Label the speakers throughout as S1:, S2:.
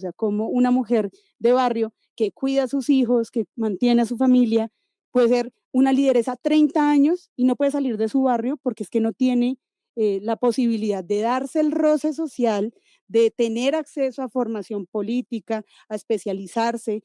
S1: sea, como una mujer de barrio que cuida a sus hijos, que mantiene a su familia, puede ser una lideresa 30 años y no puede salir de su barrio porque es que no tiene la posibilidad de darse el roce social, de tener acceso a formación política, a especializarse.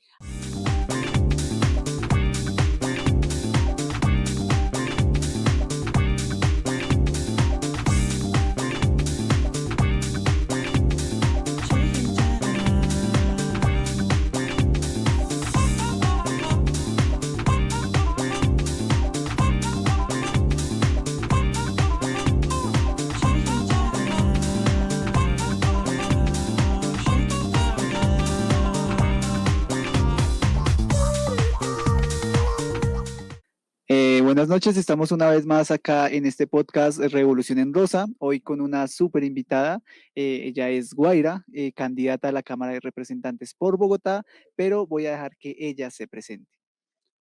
S2: Buenas noches, estamos una vez más acá en este podcast Revolución en Rosa, hoy con una súper invitada. Ella es Guaira, candidata a la Cámara de Representantes por Bogotá, pero voy a dejar que ella se presente.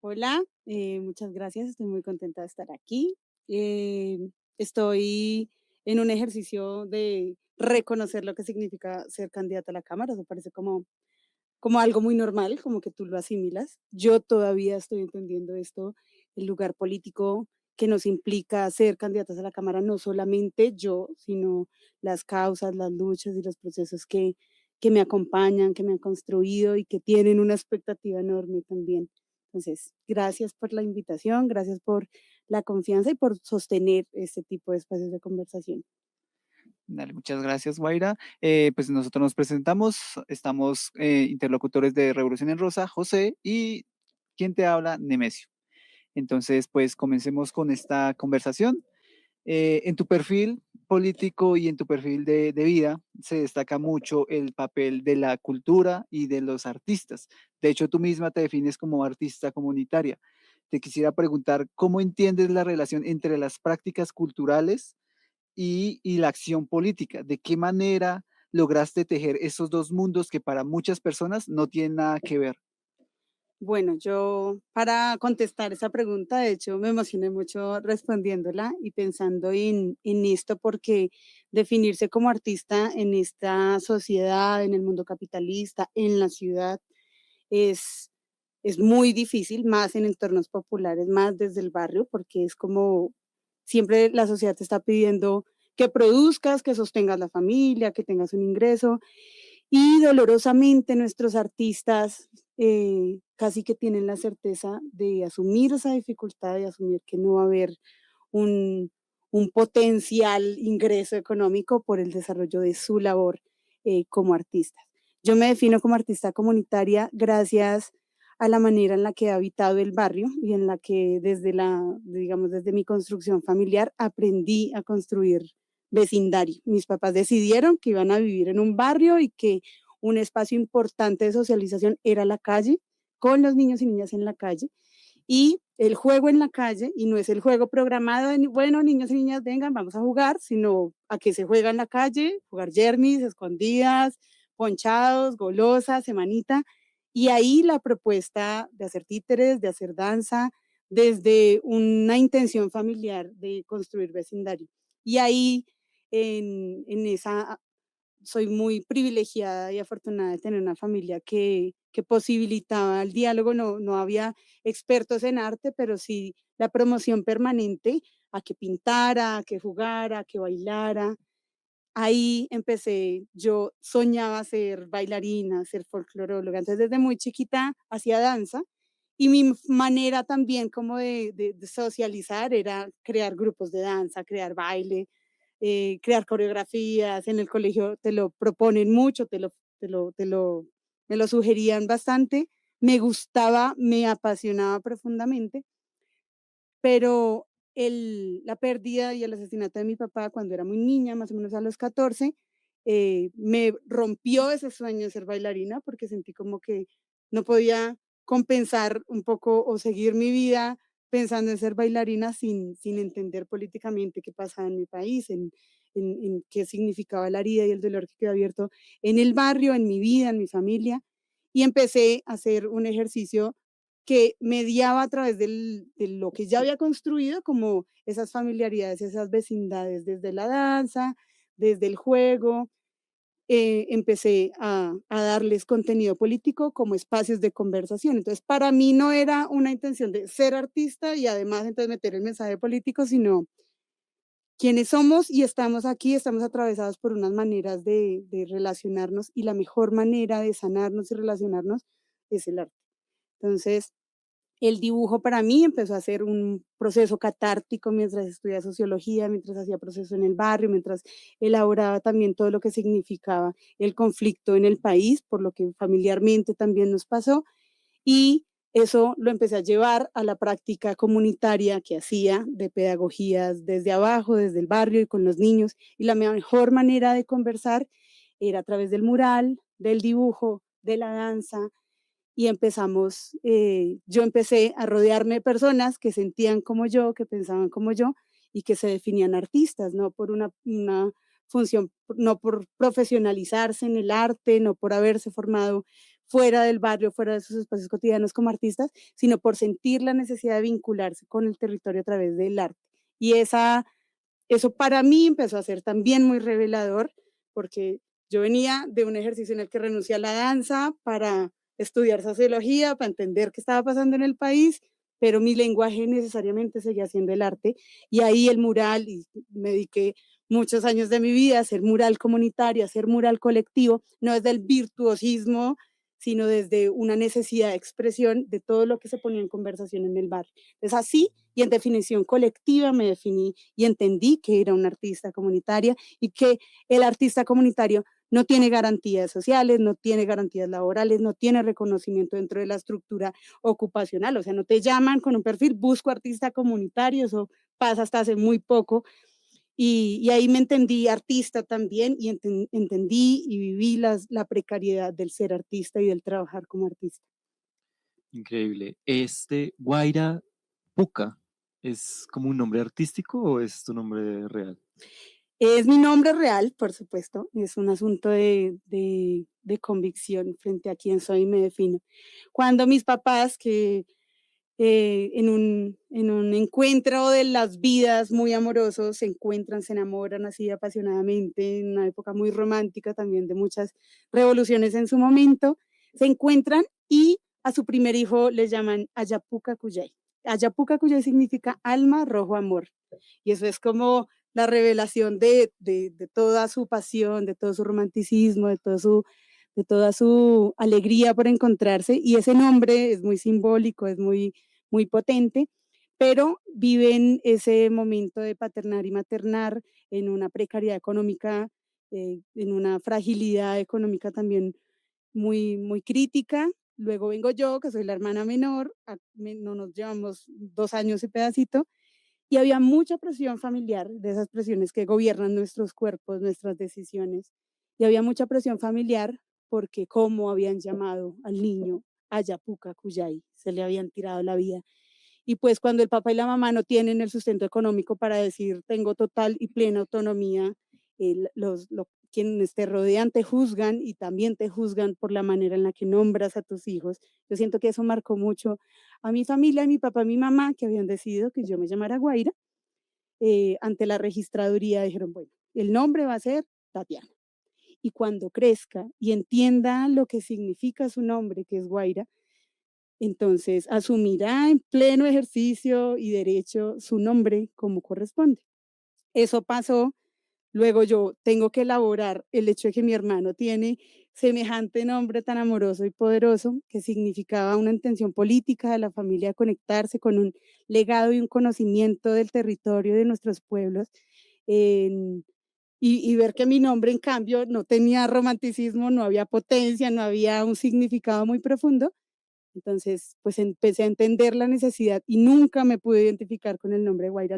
S1: Hola, muchas gracias, estoy muy contenta de estar aquí. Eh, Estoy en un ejercicio de reconocer lo que significa ser candidata a la Cámara, eso parece como algo muy normal, como que tú lo asimilas. Yo todavía estoy entendiendo esto, el lugar político que nos implica ser candidatas a la Cámara, no solamente yo, sino las causas, las luchas y los procesos que me acompañan, que me han construido y que tienen una expectativa enorme también. Entonces, gracias por la invitación, gracias por la confianza y por sostener este tipo de espacios de conversación.
S2: Dale, muchas gracias, Guaira. Pues nosotros nos presentamos, estamos interlocutores de Revolución en Rosa, José, y ¿quién te habla? Nemesio. Entonces, pues comencemos con esta conversación. En tu perfil político y en tu perfil de vida se destaca mucho el papel de la cultura y de los artistas. De hecho, tú misma te defines como artista comunitaria. Te quisiera preguntar, ¿cómo entiendes la relación entre las prácticas culturales y la acción política? ¿De qué manera lograste tejer esos dos mundos que para muchas personas no tienen nada que ver?
S1: Bueno, yo para contestar esa pregunta, de hecho, me emocioné mucho respondiéndola y pensando en esto, porque definirse como artista en esta sociedad, en el mundo capitalista, en la ciudad, es, es muy difícil, más en entornos populares, más desde el barrio, porque es como siempre la sociedad te está pidiendo que produzcas, que sostengas la familia, que tengas un ingreso. Y dolorosamente nuestros artistas casi que tienen la certeza de asumir esa dificultad, de asumir que no va a haber un, un potencial ingreso económico por el desarrollo de su labor como artistas. Yo me defino como artista comunitaria gracias a la manera en la que he habitado el barrio y en la que digamos, desde mi construcción familiar aprendí a construir vecindario. Mis papás decidieron que iban a vivir en un barrio y que un espacio importante de socialización era la calle, con los niños y niñas en la calle. Y el juego en la calle, y no es el juego programado de, bueno, niños y niñas, vengan, vamos a jugar, sino a que se juega en la calle, jugar yermis, escondidas, ponchados, golosas, semanita. Y ahí la propuesta de hacer títeres, de hacer danza, desde una intención familiar de construir vecindario. Y ahí en esa soy muy privilegiada y afortunada de tener una familia que posibilitaba el diálogo. No, no había expertos en arte, pero sí la promoción permanente a que pintara, a que jugara, a que bailara. Ahí empecé, yo soñaba ser bailarina, ser folcloróloga. Entonces, desde muy chiquita hacía danza y mi manera también como de socializar era crear grupos de danza, crear baile, crear coreografías. En el colegio te lo proponen mucho, me lo sugerían bastante. Me gustaba, me apasionaba profundamente, pero la pérdida y el asesinato de mi papá cuando era muy niña, más o menos a los 14, me rompió ese sueño de ser bailarina porque sentí como que no podía compensar un poco o seguir mi vida pensando en ser bailarina sin entender políticamente qué pasaba en mi país, en qué significaba la herida y el dolor que quedó abierto en el barrio, en mi vida, en mi familia. Y empecé a hacer un ejercicio que mediaba a través de lo que ya había construido, como esas familiaridades, esas vecindades, desde la danza, desde el juego, empecé a darles contenido político como espacios de conversación. Entonces, para mí no era una intención de ser artista y además entonces meter el mensaje político, sino quienes somos y estamos aquí, estamos atravesados por unas maneras de relacionarnos y la mejor manera de sanarnos y relacionarnos es el arte. Entonces, el dibujo para mí empezó a ser un proceso catártico mientras estudiaba sociología, mientras hacía proceso en el barrio, mientras elaboraba también todo lo que significaba el conflicto en el país, por lo que familiarmente también nos pasó. Y eso lo empecé a llevar a la práctica comunitaria que hacía de pedagogías desde abajo, desde el barrio y con los niños. Y la mejor manera de conversar era a través del mural, del dibujo, de la danza, y empezamos, yo empecé a rodearme de personas que sentían como yo, que pensaban como yo y que se definían artistas, no por una función, no por profesionalizarse en el arte, no por haberse formado fuera del barrio, fuera de sus espacios cotidianos como artistas, sino por sentir la necesidad de vincularse con el territorio a través del arte. Y eso para mí empezó a ser también muy revelador, porque yo venía de un ejercicio en el que renuncié a la danza para estudiar sociología, para entender qué estaba pasando en el país, pero mi lenguaje necesariamente seguía siendo el arte. Y ahí el mural, y me dediqué muchos años de mi vida a hacer mural comunitario, a hacer mural colectivo, no desde el virtuosismo, sino desde una necesidad de expresión de todo lo que se ponía en conversación en el barrio. Es así, y en definición colectiva me definí y entendí que era una artista comunitaria y que el artista comunitario no tiene garantías sociales, no tiene garantías laborales, no tiene reconocimiento dentro de la estructura ocupacional. O sea, no te llaman con un perfil, busco artista comunitario, eso pasa hasta hace muy poco. Y ahí me entendí artista también y entendí y viví la precariedad del ser artista y del trabajar como artista.
S3: Increíble. Guaira Puka, ¿es como un nombre artístico o es tu nombre real?
S1: Es mi nombre real, por supuesto, es un asunto de convicción frente a quién soy y me defino. Cuando mis papás, que en un encuentro de las vidas muy amorosos, se encuentran, se enamoran así apasionadamente, en una época muy romántica también de muchas revoluciones en su momento, se encuentran y a su primer hijo le llaman Ayapuca Cuyay. Ayapuca Cuyay significa alma, rojo, amor. Y eso es como la revelación de toda su pasión, de todo su romanticismo, de toda su alegría por encontrarse. Y ese nombre es muy simbólico, es muy potente, pero viven ese momento de paternar y maternar en una precariedad económica, en una fragilidad económica también muy crítica. Luego vengo yo, que soy la hermana menor, no nos llevamos 2 años y pedacito, y había mucha presión familiar, de esas presiones que gobiernan nuestros cuerpos, nuestras decisiones. Y había mucha presión familiar porque cómo habían llamado al niño Ayapuca Cuyay, se le habían tirado la vida. Y pues cuando el papá y la mamá no tienen el sustento económico para decir tengo total y plena autonomía, quienes te rodean te juzgan y también te juzgan por la manera en la que nombras a tus hijos. Yo siento que eso marcó mucho a mi familia, a mi papá y mi mamá, que habían decidido que yo me llamara Guaira. Ante la registraduría dijeron, bueno, el nombre va a ser Tatiana. Y cuando crezca y entienda lo que significa su nombre, que es Guaira, entonces asumirá en pleno ejercicio y derecho su nombre como corresponde. Eso pasó. Luego yo tengo que elaborar el hecho de que mi hermano tiene semejante nombre tan amoroso y poderoso, que significaba una intención política de la familia de conectarse con un legado y un conocimiento del territorio de nuestros pueblos. en- y ver que mi nombre, en cambio, no tenía romanticismo, no había potencia, no había un significado muy profundo. Entonces, pues empecé a entender la necesidad y nunca me pude identificar con el nombre de Guaira,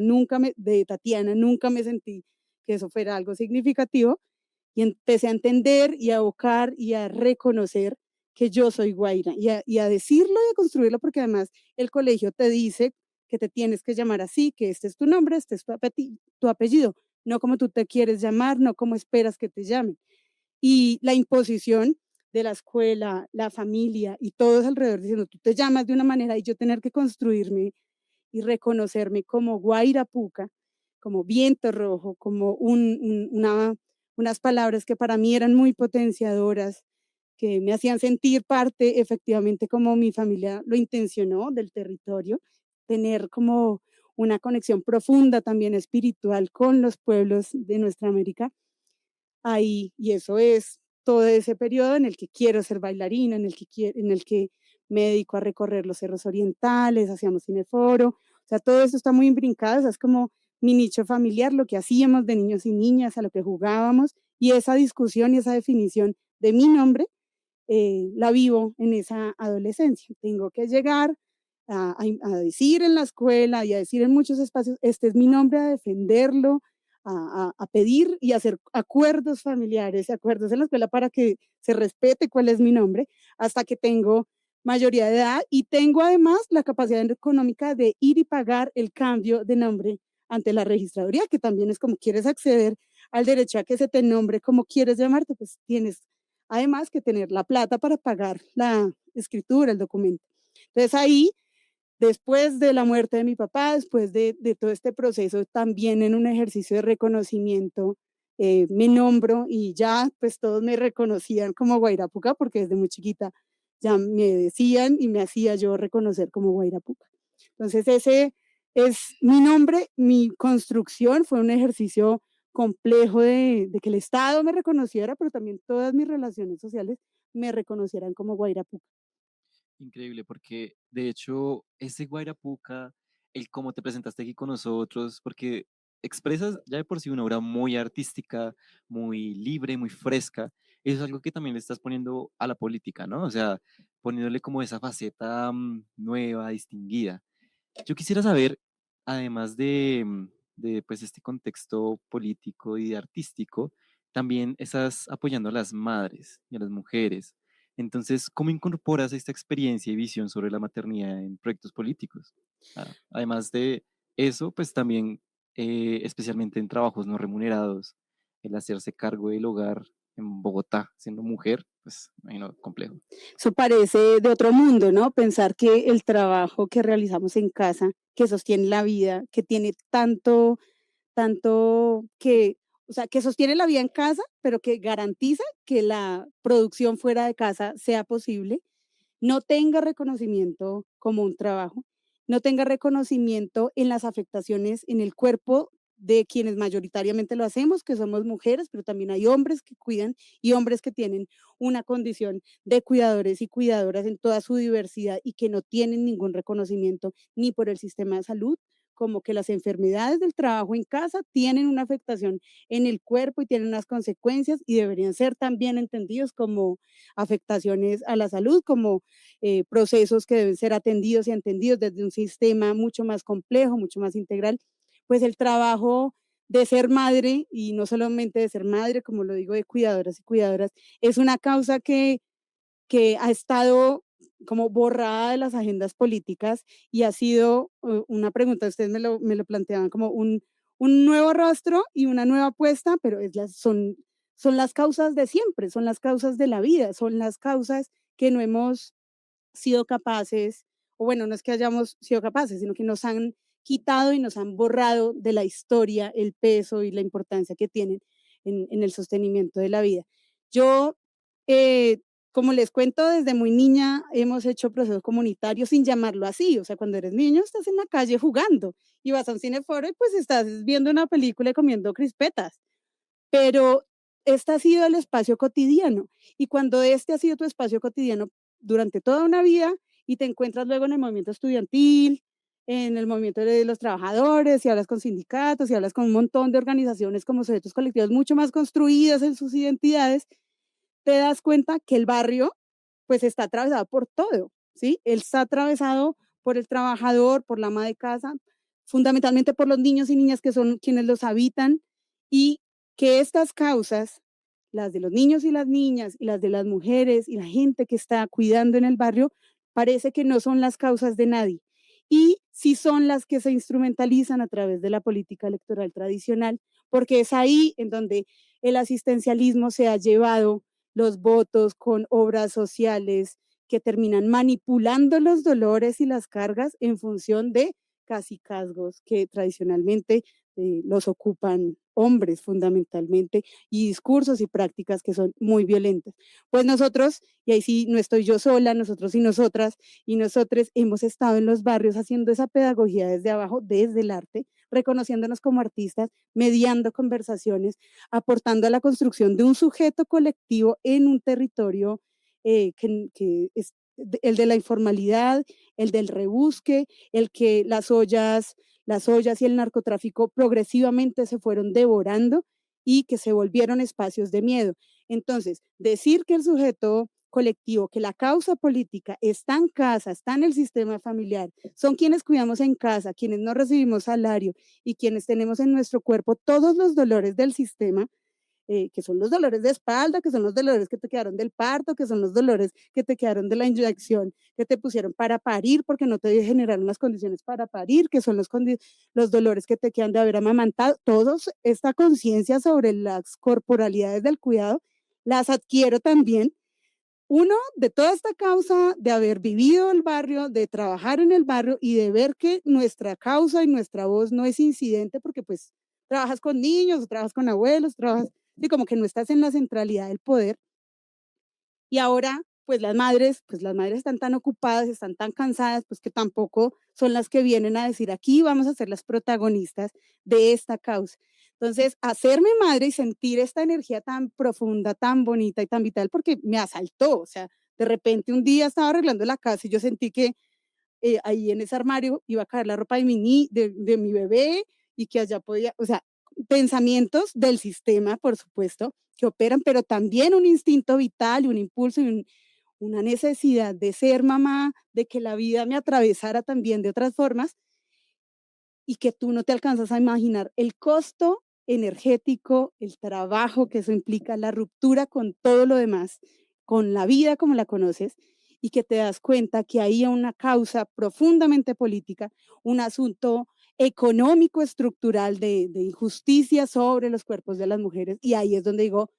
S1: de Tatiana, nunca me sentí que eso fuera algo significativo y empecé a entender y a evocar y a reconocer que yo soy Guaira y a decirlo y a construirlo porque además el colegio te dice que te tienes que llamar así, que este es tu nombre, este es tu apellido, no como tú te quieres llamar, no como esperas que te llamen. Y la imposición de la escuela, la familia y todos alrededor diciendo, tú te llamas de una manera y yo tener que construirme y reconocerme como Guaira Puca, como viento rojo, como unas palabras que para mí eran muy potenciadoras, que me hacían sentir parte, efectivamente, como mi familia lo intencionó, del territorio, tener como una conexión profunda también espiritual con los pueblos de nuestra América ahí, y eso es todo ese periodo en el que quiero ser bailarina, en el que me dedico a recorrer los cerros orientales, hacíamos cineforo, o sea, todo eso está muy imbrincado, o sea, es como mi nicho familiar, lo que hacíamos de niños y niñas, a lo que jugábamos, y esa discusión y esa definición de mi nombre la vivo en esa adolescencia. Tengo que llegar a decir en la escuela y a decir en muchos espacios, este es mi nombre, a defenderlo, a pedir y hacer acuerdos familiares, acuerdos en la escuela para que se respete cuál es mi nombre, hasta que tengo mayoría de edad y tengo además la capacidad económica de ir y pagar el cambio de nombre ante la registraduría, que también es como quieres acceder al derecho a que se te nombre como quieres llamarte, pues tienes además que tener la plata para pagar la escritura, el documento. Entonces ahí, después de la muerte de mi papá, después de todo este proceso, también en un ejercicio de reconocimiento, me nombro y ya pues todos me reconocían como Guairapuca porque desde muy chiquita ya me decían y me hacía yo reconocer como Guairapuca. Entonces ese es mi nombre, mi construcción fue un ejercicio complejo de que el Estado me reconociera, pero también todas mis relaciones sociales me reconocieran como Guairapuca.
S3: Increíble, porque de hecho ese Guayrapuca, el cómo te presentaste aquí con nosotros, porque expresas ya de por sí una obra muy artística, muy libre, muy fresca, eso es algo que también le estás poniendo a la política, ¿no? O sea, poniéndole como esa faceta nueva, distinguida. Yo quisiera saber, además de pues este contexto político y artístico, también estás apoyando a las madres y a las mujeres. Entonces, ¿cómo incorporas esta experiencia y visión sobre la maternidad en proyectos políticos? Además de eso, pues también, especialmente en trabajos no remunerados, el hacerse cargo del hogar en Bogotá, siendo mujer, pues, imagino, complejo.
S1: Eso parece de otro mundo, ¿no? Pensar que el trabajo que realizamos en casa, que sostiene la vida, que tiene tanto que, o sea, que sostiene la vida en casa, pero que garantiza que la producción fuera de casa sea posible, no tenga reconocimiento como un trabajo, no tenga reconocimiento en las afectaciones en el cuerpo de quienes mayoritariamente lo hacemos, que somos mujeres, pero también hay hombres que cuidan y hombres que tienen una condición de cuidadores y cuidadoras en toda su diversidad y que no tienen ningún reconocimiento ni por el sistema de salud, como que las enfermedades del trabajo en casa tienen una afectación en el cuerpo y tienen unas consecuencias y deberían ser también entendidos como afectaciones a la salud, como procesos que deben ser atendidos y entendidos desde un sistema mucho más complejo, mucho más integral, pues el trabajo de ser madre y no solamente de ser madre, como lo digo, de cuidadoras, es una causa que ha estado como borrada de las agendas políticas y ha sido una pregunta, ustedes me lo planteaban como un nuevo rostro y una nueva apuesta, pero son las causas de siempre, son las causas de la vida, son las causas que no hemos sido capaces, o bueno, no es que hayamos sido capaces, sino que nos han quitado y nos han borrado de la historia el peso y la importancia que tienen en el sostenimiento de la vida. Yo, eh, como les cuento, desde muy niña hemos hecho procesos comunitarios sin llamarlo así, o sea, cuando eres niño estás en la calle jugando y vas a un cineforo y pues estás viendo una película y comiendo crispetas, pero este ha sido el espacio cotidiano. Y cuando este ha sido tu espacio cotidiano durante toda una vida y te encuentras luego en el movimiento estudiantil, en el movimiento de los trabajadores, y hablas con sindicatos, y hablas con un montón de organizaciones como sujetos colectivos mucho más construidas en sus identidades, te das cuenta que el barrio pues está atravesado por todo, ¿sí? Él está atravesado por el trabajador, por la ama de casa, fundamentalmente por los niños y niñas que son quienes los habitan y que estas causas, las de los niños y las niñas y las de las mujeres y la gente que está cuidando en el barrio, parece que no son las causas de nadie y sí son las que se instrumentalizan a través de la política electoral tradicional, porque es ahí en donde el asistencialismo se ha llevado los votos con obras sociales que terminan manipulando los dolores y las cargas en función de casicazgos que tradicionalmente los ocupan hombres fundamentalmente, y discursos y prácticas que son muy violentas. Pues nosotros, y ahí sí no estoy yo sola, nosotros y nosotras y nosotres hemos estado en los barrios haciendo esa pedagogía desde abajo, desde el arte, reconociéndonos como artistas, mediando conversaciones, aportando a la construcción de un sujeto colectivo en un territorio que es el de la informalidad, el del rebusque, el que las ollas y el narcotráfico progresivamente se fueron devorando y que se volvieron espacios de miedo. Entonces, decir que el sujeto colectivo, que la causa política está en casa, está en el sistema familiar, son quienes cuidamos en casa, quienes no recibimos salario y quienes tenemos en nuestro cuerpo todos los dolores del sistema, que son los dolores de espalda, que son los dolores que te quedaron del parto, que son los dolores que te quedaron de la inyección que te pusieron para parir porque no te generaron las condiciones para parir, que son los dolores que te quedan de haber amamantado. Todos esta conciencia sobre las corporalidades del cuidado las adquiero también. Uno, de toda esta causa de haber vivido el barrio, de trabajar en el barrio y de ver que nuestra causa y nuestra voz no es incidente porque pues trabajas con niños, trabajas con abuelos, trabajas, y como que no estás en la centralidad del poder. Y ahora, pues las madres están tan ocupadas, están tan cansadas, pues que tampoco son las que vienen a decir, aquí vamos a ser las protagonistas de esta causa. Entonces, hacerme madre y sentir esta energía tan profunda, tan bonita y tan vital, porque me asaltó, o sea, de repente un día estaba arreglando la casa y yo sentí que ahí en ese armario iba a caer la ropa de mi bebé y que allá podía, o sea, pensamientos del sistema, por supuesto, que operan, pero también un instinto vital y un impulso y una necesidad de ser mamá, de que la vida me atravesara también de otras formas y que tú no te alcanzas a imaginar el costo energético, el trabajo que eso implica, la ruptura con todo lo demás, con la vida como la conoces, y que te das cuenta que hay una causa profundamente política, un asunto económico, estructural de injusticia sobre los cuerpos de las mujeres. Y ahí es donde digo,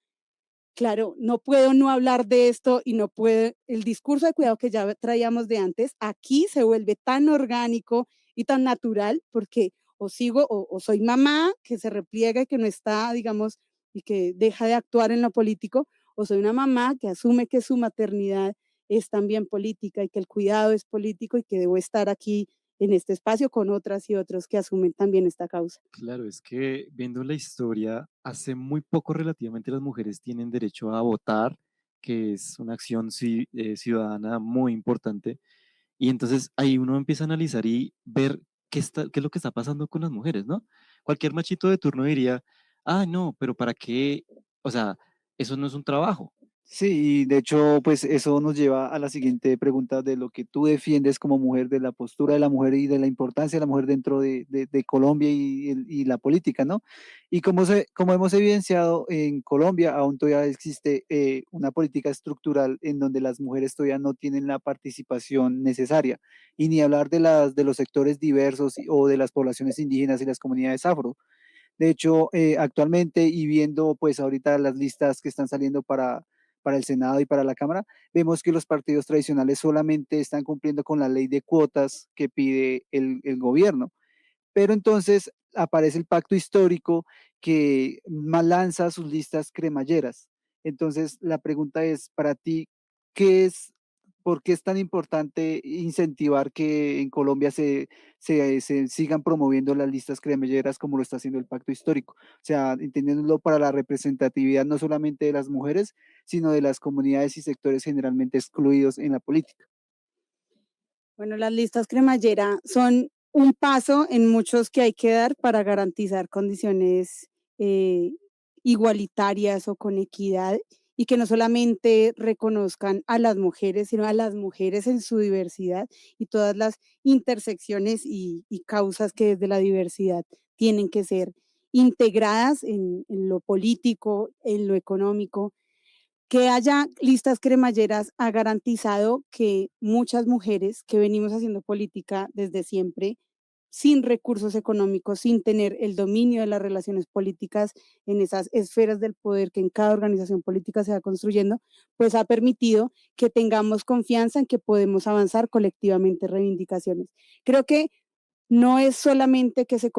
S1: claro, no puedo no hablar de esto y no puede, el discurso de cuidado que ya traíamos de antes, aquí se vuelve tan orgánico y tan natural porque o sigo o soy mamá que se repliega y que no está, digamos, y que deja de actuar en lo político, o soy una mamá que asume que su maternidad es también política y que el cuidado es político y que debo estar aquí en este espacio con otras y otros que asumen también esta causa.
S3: Claro, es que viendo la historia, hace muy poco relativamente las mujeres tienen derecho a votar, que es una acción ciudadana muy importante. Y entonces ahí uno empieza a analizar y ver qué es lo que está pasando con las mujeres, ¿no? Cualquier machito de turno diría, ah, no, pero ¿para qué? O sea, eso no es un trabajo.
S2: Sí, y de hecho, pues eso nos lleva a la siguiente pregunta de lo que tú defiendes como mujer, de la postura de la mujer y de la importancia de la mujer dentro de Colombia y la política, ¿no? Y como hemos evidenciado, en Colombia aún todavía existe una política estructural en donde las mujeres todavía no tienen la participación necesaria, y ni hablar de los sectores diversos o de las poblaciones indígenas y las comunidades afro. De hecho, actualmente y viendo pues ahorita las listas que están saliendo para el Senado y para la Cámara, vemos que los partidos tradicionales solamente están cumpliendo con la ley de cuotas que pide el gobierno. Pero entonces aparece el pacto histórico que lanza sus listas cremalleras. Entonces la pregunta es para ti, ¿qué es, por qué es tan importante incentivar que en Colombia se sigan promoviendo las listas cremalleras como lo está haciendo el pacto histórico? O sea, entendiéndolo para la representatividad no solamente de las mujeres, sino de las comunidades y sectores generalmente excluidos en la política.
S1: Bueno, las listas cremallera son un paso en muchos que hay que dar para garantizar condiciones eh, igualitarias o con equidad y que no solamente reconozcan a las mujeres, sino a las mujeres en su diversidad y todas las intersecciones y causas que desde la diversidad tienen que ser integradas en lo político, en lo económico. Que haya listas cremalleras ha garantizado que muchas mujeres que venimos haciendo política desde siempre, sin recursos económicos, sin tener el dominio de las relaciones políticas en esas esferas del poder que en cada organización política se va construyendo, pues ha permitido que tengamos confianza en que podemos avanzar colectivamente reivindicaciones. Creo que no es solamente que se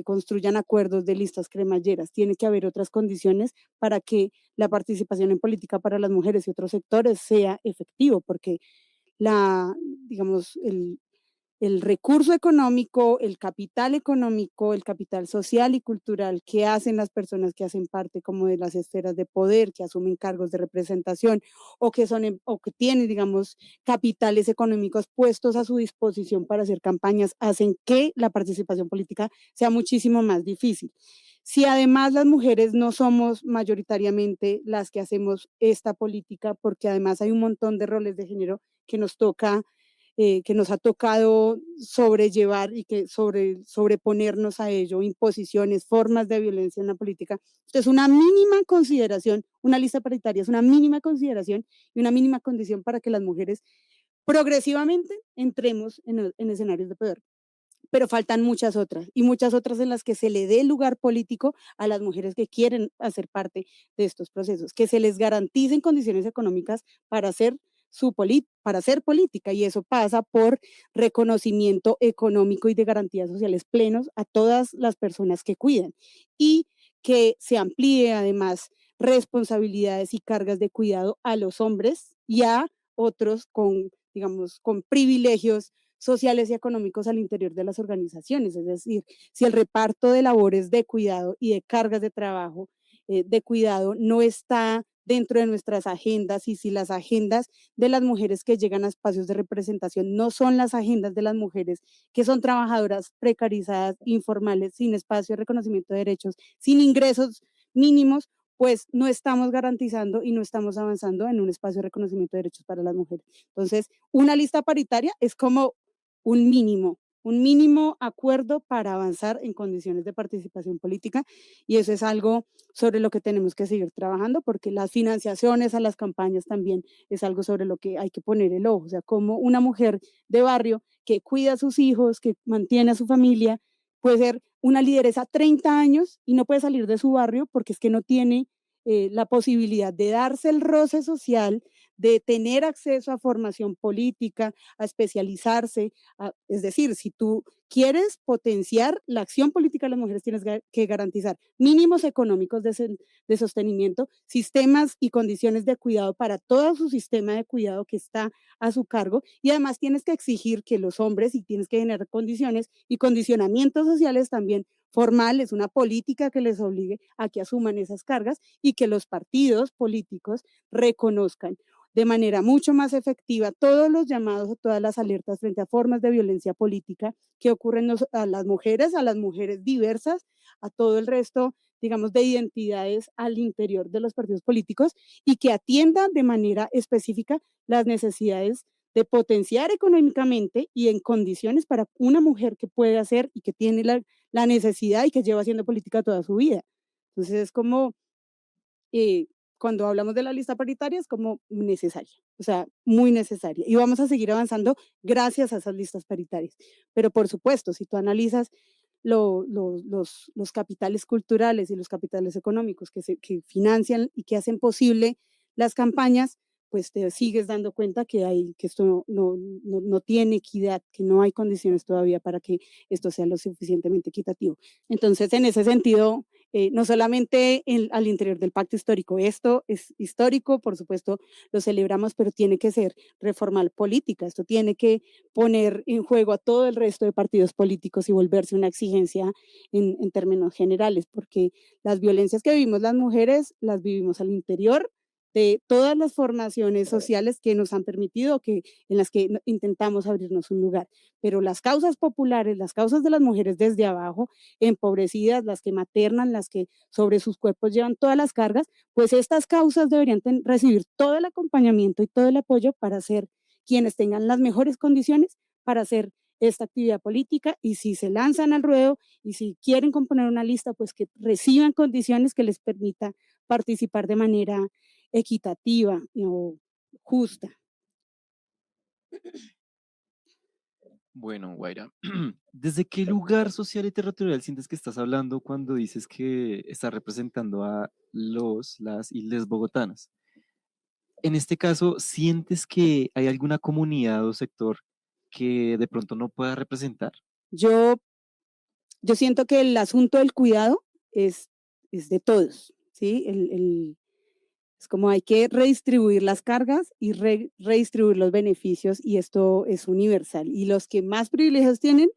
S1: construyan acuerdos de listas cremalleras, tiene que haber otras condiciones para que la participación en política para las mujeres y otros sectores sea efectivo, porque la, digamos, el recurso económico, el capital social y cultural que hacen las personas que hacen parte como de las esferas de poder, que asumen cargos de representación o que son o que tienen, digamos, capitales económicos puestos a su disposición para hacer campañas, hacen que la participación política sea muchísimo más difícil. Si además las mujeres no somos mayoritariamente las que hacemos esta política, porque además hay un montón de roles de género que nos toca que nos ha tocado sobrellevar y que sobreponernos a ello, imposiciones, formas de violencia en la política. Entonces, una mínima consideración, una lista paritaria es una mínima consideración y una mínima condición para que las mujeres progresivamente entremos en escenarios de poder. Pero faltan muchas otras y muchas otras en las que se le dé lugar político a las mujeres que quieren hacer parte de estos procesos, que se les garanticen condiciones económicas para hacer para hacer política y eso pasa por reconocimiento económico y de garantías sociales plenos a todas las personas que cuidan y que se amplíe además responsabilidades y cargas de cuidado a los hombres y a otros con, digamos, con privilegios sociales y económicos al interior de las organizaciones. Es decir, si el reparto de labores de cuidado y de cargas de trabajo de cuidado no está dentro de nuestras agendas y si las agendas de las mujeres que llegan a espacios de representación no son las agendas de las mujeres que son trabajadoras precarizadas, informales, sin espacio de reconocimiento de derechos, sin ingresos mínimos, pues no estamos garantizando y no estamos avanzando en un espacio de reconocimiento de derechos para las mujeres. Entonces, una lista paritaria es como un mínimo acuerdo para avanzar en condiciones de participación política y eso es algo sobre lo que tenemos que seguir trabajando porque las financiaciones a las campañas también es algo sobre lo que hay que poner el ojo, o sea, como una mujer de barrio que cuida a sus hijos, que mantiene a su familia, puede ser una lideresa 30 años y no puede salir de su barrio porque es que no tiene la posibilidad de darse el roce social, de tener acceso a formación política, a especializarse, es decir, si tú quieres potenciar la acción política de las mujeres, tienes que garantizar mínimos económicos de sostenimiento, sistemas y condiciones de cuidado para todo su sistema de cuidado que está a su cargo y además tienes que exigir que los hombres y tienes que generar condiciones y condicionamientos sociales también formales, una política que les obligue a que asuman esas cargas y que los partidos políticos reconozcan de manera mucho más efectiva todos los llamados o todas las alertas frente a formas de violencia política que ocurren a las mujeres diversas, a todo el resto, digamos, de identidades al interior de los partidos políticos y que atiendan de manera específica las necesidades de potenciar económicamente y en condiciones para una mujer que puede hacer y que tiene la necesidad y que lleva haciendo política toda su vida. Entonces es como eh, cuando hablamos de la lista paritaria es como necesaria, o sea, muy necesaria. Y vamos a seguir avanzando gracias a esas listas paritarias. Pero por supuesto, si tú analizas los capitales culturales y los capitales económicos que financian y que hacen posible las campañas, pues te sigues dando cuenta que esto no tiene equidad, que no hay condiciones todavía para que esto sea lo suficientemente equitativo. Entonces, en ese sentido, no solamente al interior del pacto histórico. Esto es histórico, por supuesto, lo celebramos, pero tiene que ser reforma política. Esto tiene que poner en juego a todo el resto de partidos políticos y volverse una exigencia en términos generales, porque las violencias que vivimos las mujeres las vivimos al interior de todas las formaciones sociales que nos han permitido, en las que intentamos abrirnos un lugar. Pero las causas populares, las causas de las mujeres desde abajo, empobrecidas, las que maternan, las que sobre sus cuerpos llevan todas las cargas, pues estas causas deberían recibir todo el acompañamiento y todo el apoyo para ser quienes tengan las mejores condiciones para hacer esta actividad política y si se lanzan al ruedo y si quieren componer una lista, pues que reciban condiciones que les permita participar de manera equitativa o justa.
S3: Bueno, Guaira, ¿desde qué lugar social y territorial sientes que estás hablando cuando dices que estás representando a las y les bogotanas? En este caso, ¿sientes que hay alguna comunidad o sector que de pronto no pueda representar?
S1: Yo, yo siento que el asunto del cuidado es de todos, ¿sí? Es como hay que redistribuir las cargas y redistribuir los beneficios y esto es universal. Y los que más privilegios tienen,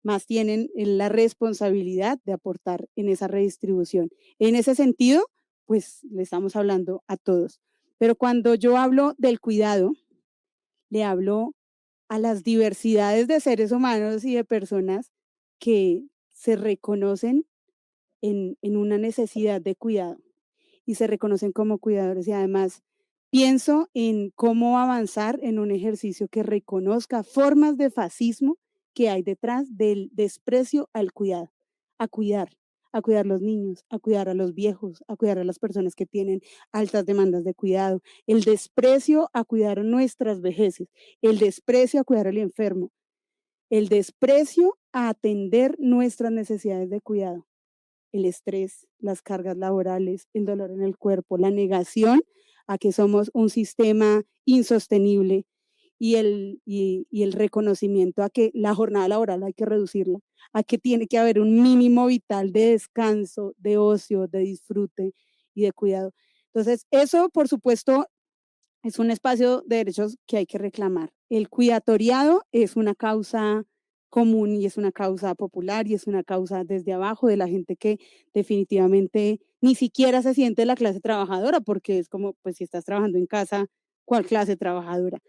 S1: más tienen la responsabilidad de aportar en esa redistribución. En ese sentido, pues le estamos hablando a todos. Pero cuando yo hablo del cuidado, le hablo a las diversidades de seres humanos y de personas que se reconocen en una necesidad de cuidado y se reconocen como cuidadores y además pienso en cómo avanzar en un ejercicio que reconozca formas de fascismo que hay detrás del desprecio al cuidado, a cuidar, a cuidar los niños, a cuidar a los viejos, a cuidar a las personas que tienen altas demandas de cuidado, el desprecio a cuidar nuestras vejeces, el desprecio a cuidar al enfermo, el desprecio a atender nuestras necesidades de cuidado, el estrés, las cargas laborales, el dolor en el cuerpo, la negación a que somos un sistema insostenible y el reconocimiento a que la jornada laboral hay que reducirla, a que tiene que haber un mínimo vital de descanso, de ocio, de disfrute y de cuidado. Entonces, eso, por supuesto, es un espacio de derechos que hay que reclamar. El cuidatoriado es una causa común y es una causa popular y es una causa desde abajo de la gente que definitivamente ni siquiera se siente la clase trabajadora, porque es como, pues si estás trabajando en casa, ¿cuál clase trabajadora?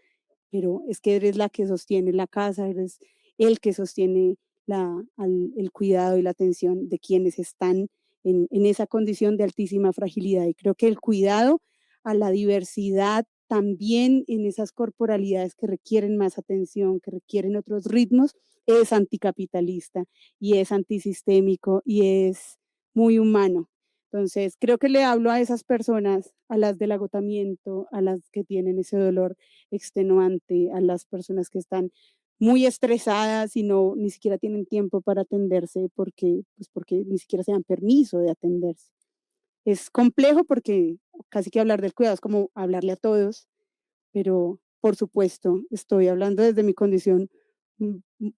S1: Pero es que eres la que sostiene la casa, eres el que sostiene el cuidado y la atención de quienes están en esa condición de altísima fragilidad. Y creo que el cuidado a la diversidad también en esas corporalidades que requieren más atención, que requieren otros ritmos, es anticapitalista y es antisistémico y es muy humano. Entonces, creo que le hablo a esas personas, a las del agotamiento, a las que tienen ese dolor extenuante, a las personas que están muy estresadas y no ni siquiera tienen tiempo para atenderse porque ni siquiera se dan permiso de atenderse. Es complejo porque casi que hablar del cuidado es como hablarle a todos, pero por supuesto estoy hablando desde mi condición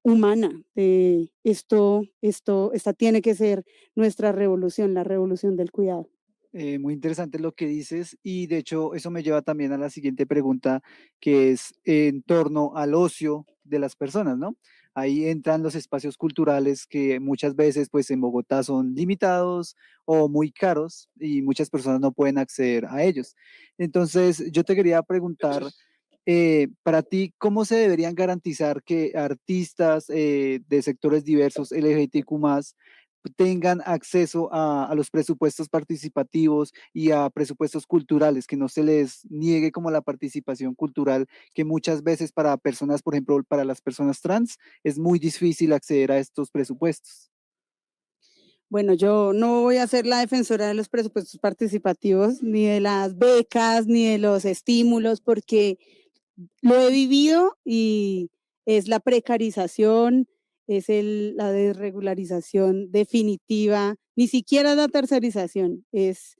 S1: humana de esta tiene que ser nuestra revolución, la revolución del cuidado.
S2: Muy interesante lo que dices y de hecho eso me lleva también a la siguiente pregunta que es en torno al ocio de las personas, ¿no? Ahí entran los espacios culturales que muchas veces pues en Bogotá son limitados o muy caros y muchas personas no pueden acceder a ellos. Entonces yo te quería preguntar, para ti, ¿cómo se deberían garantizar que artistas de sectores diversos LGBTQ+, tengan acceso a los presupuestos participativos y a presupuestos culturales, que no se les niegue como la participación cultural, que muchas veces para personas, por ejemplo, para las personas trans, es muy difícil acceder a estos presupuestos?
S1: Bueno, yo no voy a ser la defensora de los presupuestos participativos, ni de las becas, ni de los estímulos, porque lo he vivido y es la precarización, es la desregularización definitiva, ni siquiera la tercerización, es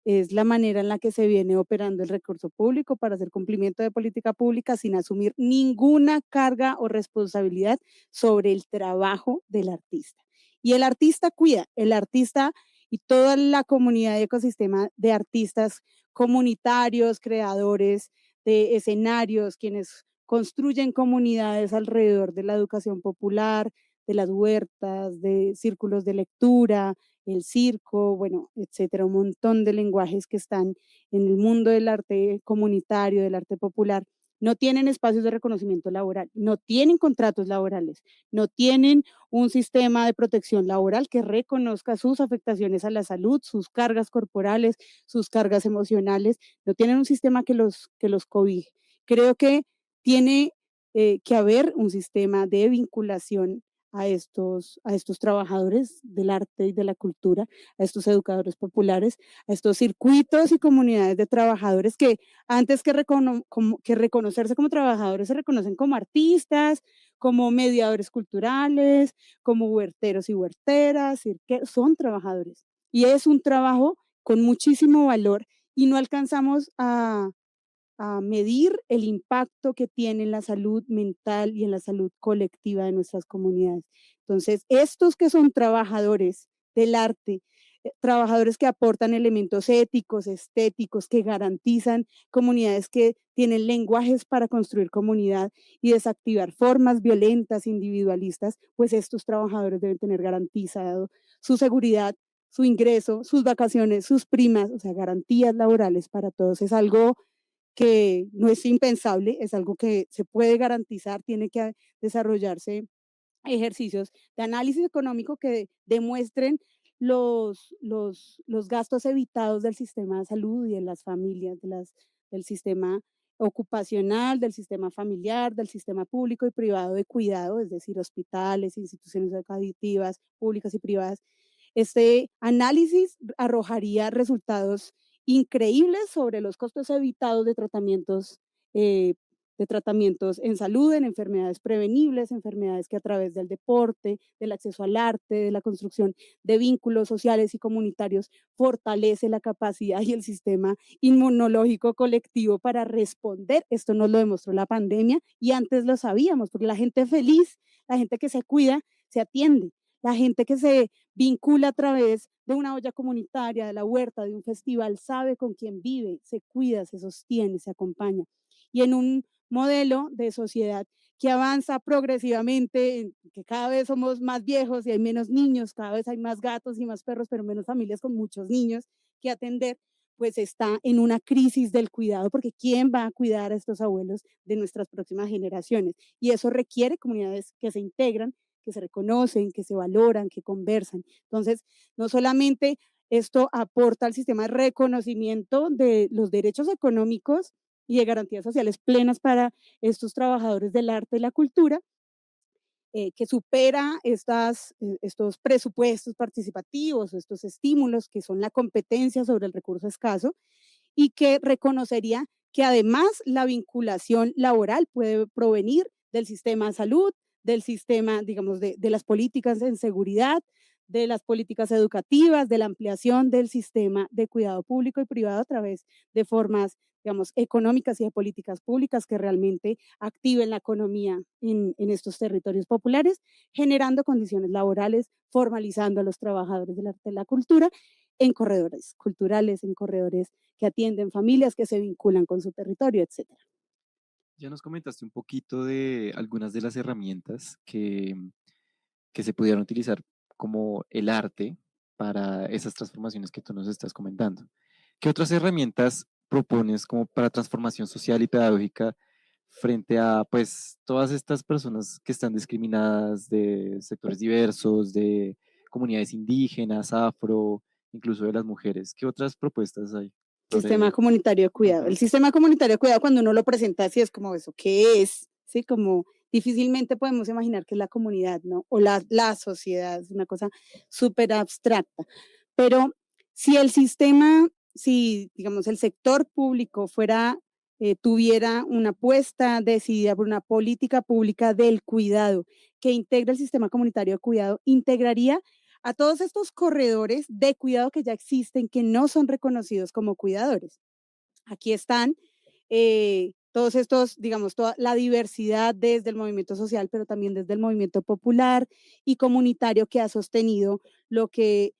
S1: la manera en la que se viene operando el recurso público para hacer cumplimiento de política pública sin asumir ninguna carga o responsabilidad sobre el trabajo del artista. Y el artista cuida, el artista y toda la comunidad y ecosistema de artistas comunitarios, creadores de escenarios, quienes construyen comunidades alrededor de la educación popular, de las huertas, de círculos de lectura, el circo, bueno, etcétera, un montón de lenguajes que están en el mundo del arte comunitario, del arte popular, no tienen espacios de reconocimiento laboral, no tienen contratos laborales, no tienen un sistema de protección laboral que reconozca sus afectaciones a la salud, sus cargas corporales, sus cargas emocionales, no tienen un sistema que los cobije. Creo que tiene que haber un sistema de vinculación a estos trabajadores del arte y de la cultura, a estos educadores populares, a estos circuitos y comunidades de trabajadores que antes que reconocerse como trabajadores se reconocen como artistas, como mediadores culturales, como huerteros y huerteras, que son trabajadores. Y es un trabajo con muchísimo valor y no alcanzamos a medir el impacto que tiene en la salud mental y en la salud colectiva de nuestras comunidades. Entonces, estos que son trabajadores del arte, trabajadores que aportan elementos éticos, estéticos, que garantizan comunidades que tienen lenguajes para construir comunidad y desactivar formas violentas, individualistas, pues estos trabajadores deben tener garantizado su seguridad, su ingreso, sus vacaciones, sus primas, o sea, garantías laborales para todos. Es algo que no es impensable, es algo que se puede garantizar, tiene que desarrollarse ejercicios de análisis económico que demuestren los gastos evitados del sistema de salud y de las familias, del sistema ocupacional, del sistema familiar, del sistema público y privado de cuidado, es decir, hospitales, instituciones educativas, públicas y privadas. Este análisis arrojaría resultados increíbles sobre los costos evitados eh, de tratamientos en salud, en enfermedades prevenibles, enfermedades que a través del deporte, del acceso al arte, de la construcción de vínculos sociales y comunitarios, fortalece la capacidad y el sistema inmunológico colectivo para responder. Esto nos lo demostró la pandemia y antes lo sabíamos, porque la gente feliz, la gente que se cuida, se atiende. La gente que se vincula a través de una olla comunitaria, de la huerta, de un festival, sabe con quién vive, se cuida, se sostiene, se acompaña. Y en un modelo de sociedad que avanza progresivamente, que cada vez somos más viejos y hay menos niños, cada vez hay más gatos y más perros, pero menos familias con muchos niños que atender, pues está en una crisis del cuidado, porque ¿quién va a cuidar a estos abuelos de nuestras próximas generaciones? Y eso requiere comunidades que se integran, que se reconocen, que se valoran, que conversan. Entonces, no solamente esto aporta al sistema de reconocimiento de los derechos económicos y de garantías sociales plenas para estos trabajadores del arte y la cultura, que supera estos presupuestos participativos, estos estímulos que son la competencia sobre el recurso escaso, y que reconocería que además la vinculación laboral puede provenir del sistema de salud, del sistema, digamos, de las políticas en seguridad, de las políticas educativas, de la ampliación del sistema de cuidado público y privado a través de formas, digamos, económicas y de políticas públicas que realmente activen la economía en estos territorios populares, generando condiciones laborales, formalizando a los trabajadores del arte y la cultura en corredores culturales, en corredores que atienden familias que se vinculan con su territorio, etcétera.
S3: Ya nos comentaste un poquito de algunas de las herramientas que se pudieran utilizar como el arte para esas transformaciones que tú nos estás comentando. ¿Qué otras herramientas propones como para transformación social y pedagógica frente a pues todas estas personas que están discriminadas de sectores diversos, de comunidades indígenas, afro, incluso de las mujeres? ¿Qué otras propuestas hay
S1: Sistema
S3: sobre...
S1: comunitario de cuidado.
S3: Ujú.
S1: El sistema comunitario de cuidado, cuando uno lo presenta así, es como eso, ¿qué es? Sí, como difícilmente podemos imaginar que es la comunidad, ¿no? O la sociedad, es una cosa súper abstracta. Pero si el sistema, si digamos el sector público tuviera una apuesta decidida por una política pública del cuidado que integra el sistema comunitario de cuidado, integraría a todos estos corredores de cuidado que ya existen, que no son reconocidos como cuidadores. Aquí están todos estos, digamos, toda la diversidad desde el movimiento social, pero también desde el movimiento popular y comunitario que ha sostenido lo que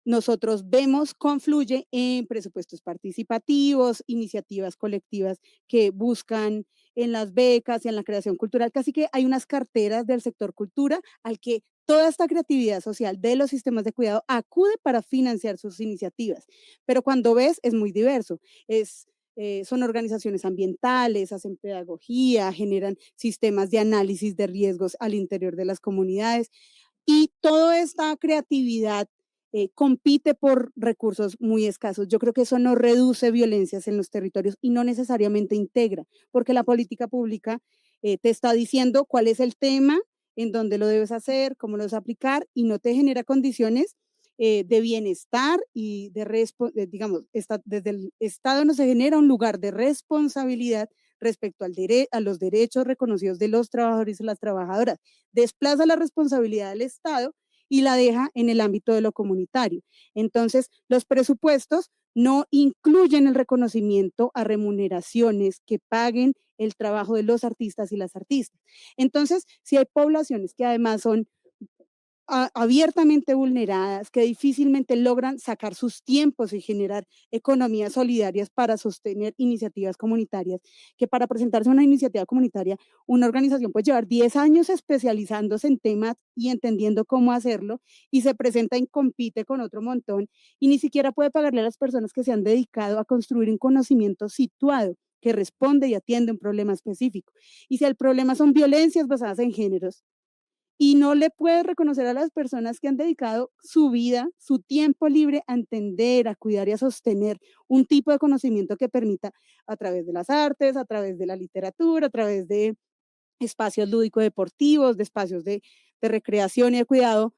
S1: nosotros vemos confluye en presupuestos participativos, iniciativas colectivas que buscan en las becas y en la creación cultural. Casi que hay unas carteras del sector cultura al que toda esta creatividad social de los sistemas de cuidado acude para financiar sus iniciativas. Pero cuando ves, es muy diverso. Son organizaciones ambientales, hacen pedagogía, generan sistemas de análisis de riesgos al interior de las comunidades y toda esta creatividad compite por recursos muy escasos. Yo creo que eso no reduce violencias en los territorios y no necesariamente integra, porque la política pública te está diciendo cuál es el tema, en dónde lo debes hacer, cómo lo debes aplicar y no te genera condiciones de bienestar y digamos, desde el Estado no se genera un lugar de responsabilidad respecto a los derechos reconocidos de los trabajadores y las trabajadoras. Desplaza la responsabilidad del Estado y la deja en el ámbito de lo comunitario. Entonces, los presupuestos no incluyen el reconocimiento a remuneraciones que paguen el trabajo de los artistas y las artistas. Entonces, si hay poblaciones que además son abiertamente vulneradas, que difícilmente logran sacar sus tiempos y generar economías solidarias para sostener iniciativas comunitarias, que para presentarse a una iniciativa comunitaria, una organización puede llevar 10 años especializándose en temas y entendiendo cómo hacerlo, y se presenta y compite con otro montón, y ni siquiera puede pagarle a las personas que se han dedicado a construir un conocimiento situado que responde y atiende un problema específico. Y si el problema son violencias basadas en géneros, y no le puede reconocer a las personas que han dedicado su vida, su tiempo libre a entender, a cuidar y a sostener un tipo de conocimiento que permita a través de las artes, a través de la literatura, a través de espacios lúdico-deportivos, de espacios de recreación y de cuidado,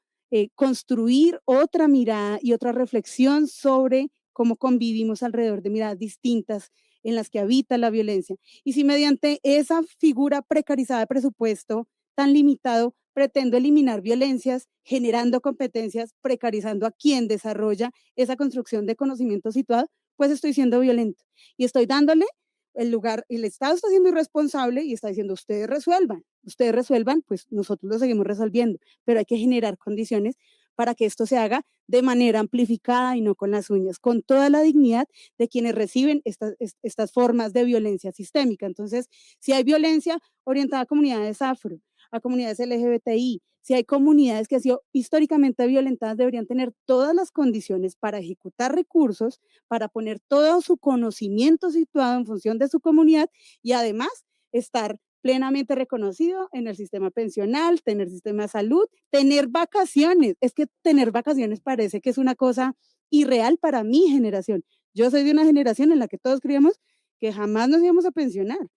S1: construir otra mirada y otra reflexión sobre cómo convivimos alrededor de miradas distintas en las que habita la violencia. Y si mediante esa figura precarizada de presupuesto tan limitado pretendo eliminar violencias, generando competencias, precarizando a quien desarrolla esa construcción de conocimiento situado, pues estoy siendo violento y estoy dándole el lugar, el Estado está siendo irresponsable y está diciendo ustedes resuelvan, pues nosotros lo seguimos resolviendo, pero hay que generar condiciones para que esto se haga de manera amplificada y no con las uñas, con toda la dignidad de quienes reciben estas formas de violencia sistémica. Entonces, si hay violencia orientada a comunidades afro, a comunidades LGBTI, si hay comunidades que han sido históricamente violentadas, deberían tener todas las condiciones para ejecutar recursos, para poner todo su conocimiento situado en función de su comunidad y además estar plenamente reconocido en el sistema pensional, tener sistema de salud, tener vacaciones. Es que tener vacaciones parece que es una cosa irreal para mi generación. Yo soy de una generación en la que todos creíamos que jamás nos íbamos a pensionar.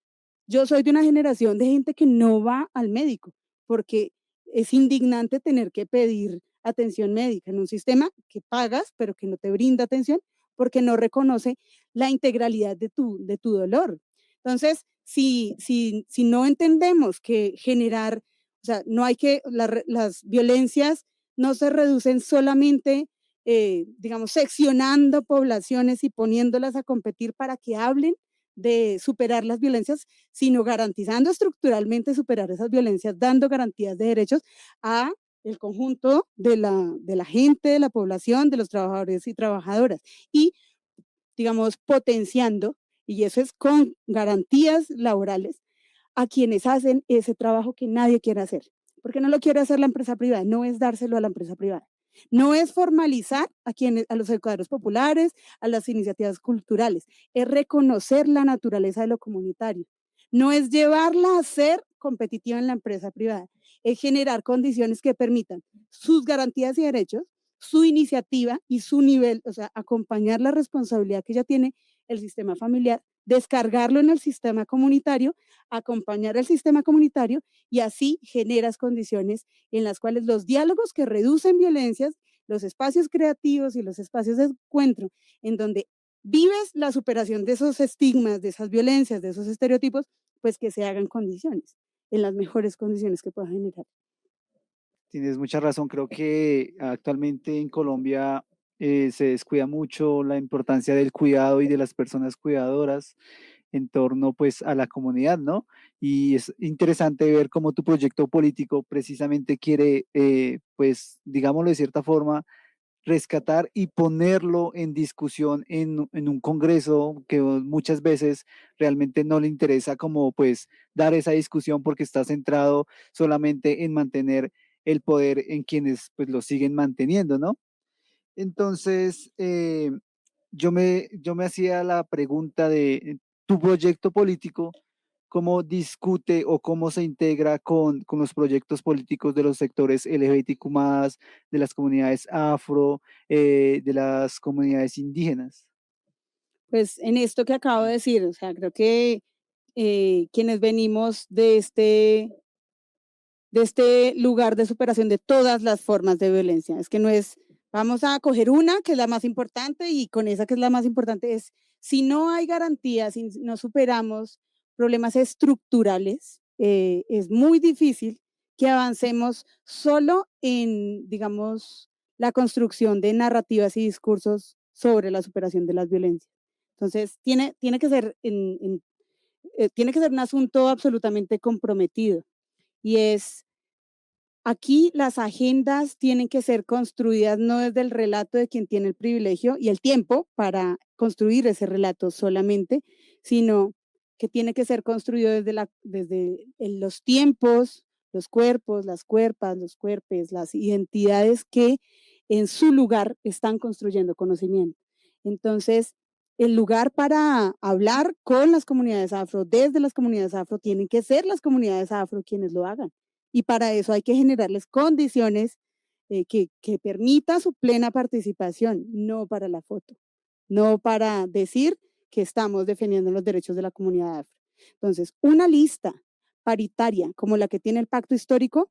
S1: Yo soy de una generación de gente que no va al médico porque es indignante tener que pedir atención médica en un sistema que pagas, pero que no te brinda atención porque no reconoce la integralidad de tu dolor. Entonces, si no entendemos que generar, o sea, no hay que, las violencias no se reducen solamente, digamos, seccionando poblaciones y poniéndolas a competir para que hablen de superar las violencias, sino garantizando estructuralmente superar esas violencias, dando garantías de derechos a el conjunto de la gente, de la población, de los trabajadores y trabajadoras. Y, digamos, potenciando, y eso es con garantías laborales, a quienes hacen ese trabajo que nadie quiere hacer. Porque no lo quiere hacer la empresa privada, no es dárselo a la empresa privada. No es formalizar a los educadores populares, a las iniciativas culturales, es reconocer la naturaleza de lo comunitario. No es llevarla a ser competitiva en la empresa privada, es generar condiciones que permitan sus garantías y derechos, su iniciativa y su nivel, o sea, acompañar la responsabilidad que ya tiene el sistema familiar, descargarlo en el sistema comunitario, acompañar el sistema comunitario y así generas condiciones en las cuales los diálogos que reducen violencias, los espacios creativos y los espacios de encuentro en donde vives la superación de esos estigmas, de esas violencias, de esos estereotipos, pues que se hagan condiciones, en las mejores condiciones que pueda generar.
S2: Tienes mucha razón. Creo que actualmente en Colombia se descuida mucho la importancia del cuidado y de las personas cuidadoras en torno pues a la comunidad, ¿no? Y es interesante ver cómo tu proyecto político precisamente quiere, pues, digámoslo de cierta forma, rescatar y ponerlo en discusión en un congreso que muchas veces realmente no le interesa como pues dar esa discusión porque está centrado solamente en mantener el poder en quienes pues lo siguen manteniendo, ¿no? Entonces, yo me hacía la pregunta de tu proyecto político, ¿cómo discute o cómo se integra con los proyectos políticos de los sectores LGBTQ+, de las comunidades afro, de las comunidades indígenas?
S1: Pues en esto que acabo de decir, o sea, creo que quienes venimos de este lugar de superación de todas las formas de violencia. Es que no es, vamos a coger una que es la más importante y con esa que es la más importante es, si no hay garantías, si no superamos problemas estructurales, es muy difícil que avancemos solo en, digamos, la construcción de narrativas y discursos sobre la superación de las violencias. Entonces, tiene que ser tiene que ser un asunto absolutamente comprometido y es aquí las agendas tienen que ser construidas no desde el relato de quien tiene el privilegio y el tiempo para construir ese relato solamente, sino que tiene que ser construido desde los tiempos, los cuerpos, las cuerpas, los cuerpes, las identidades que en su lugar están construyendo conocimiento. Entonces, el lugar para hablar con las comunidades afro, desde las comunidades afro, tienen que ser las comunidades afro quienes lo hagan. Y para eso hay que generarles condiciones que permitan su plena participación, no para la foto, no para decir que estamos defendiendo los derechos de la comunidad afro. Entonces, una lista paritaria como la que tiene el pacto histórico,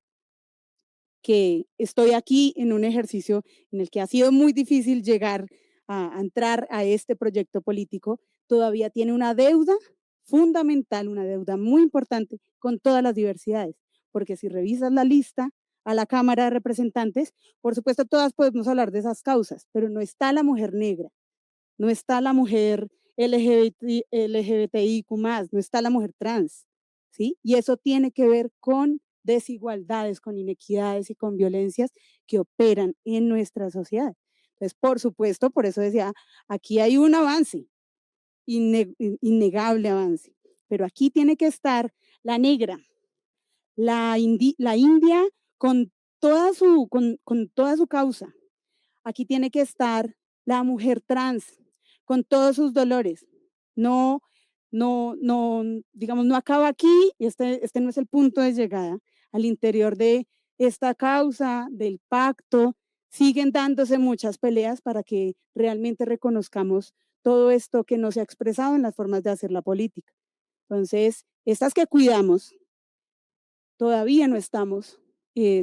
S1: que estoy aquí en un ejercicio en el que ha sido muy difícil llegar a entrar a este proyecto político, todavía tiene una deuda fundamental, una deuda muy importante con todas las diversidades, porque si revisas la lista a la Cámara de Representantes, por supuesto todas podemos hablar de esas causas, pero no está la mujer negra, no está la mujer LGBTIQ+, no está la mujer trans, ¿sí? Y eso tiene que ver con desigualdades, con inequidades y con violencias que operan en nuestra sociedad. Entonces, por supuesto, por eso decía, aquí hay un avance, innegable avance, pero aquí tiene que estar la negra, la india con toda su causa. Aquí tiene que estar la mujer trans con todos sus dolores. No, no, digamos, no acaba aquí, este no es el punto de llegada. Al interior de esta causa, del pacto, siguen dándose muchas peleas para que realmente reconozcamos todo esto que no se ha expresado en las formas de hacer la política. Entonces, estas que cuidamos, todavía no estamos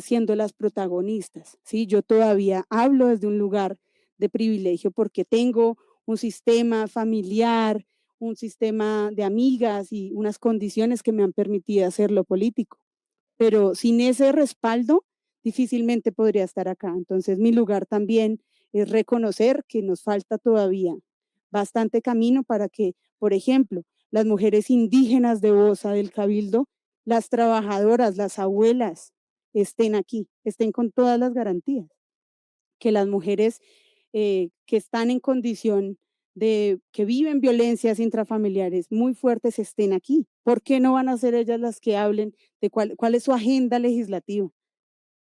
S1: siendo las protagonistas, ¿sí? Yo todavía hablo desde un lugar de privilegio porque tengo un sistema familiar, un sistema de amigas y unas condiciones que me han permitido hacerlo político. Pero sin ese respaldo, difícilmente podría estar acá. Entonces, mi lugar también es reconocer que nos falta todavía bastante camino para que, por ejemplo, las mujeres indígenas de Bosa del Cabildo, las trabajadoras, las abuelas, estén aquí, estén con todas las garantías. Que las mujeres que están en condición que viven violencias intrafamiliares muy fuertes estén aquí. ¿Por qué no van a ser ellas las que hablen de cuál es su agenda legislativa?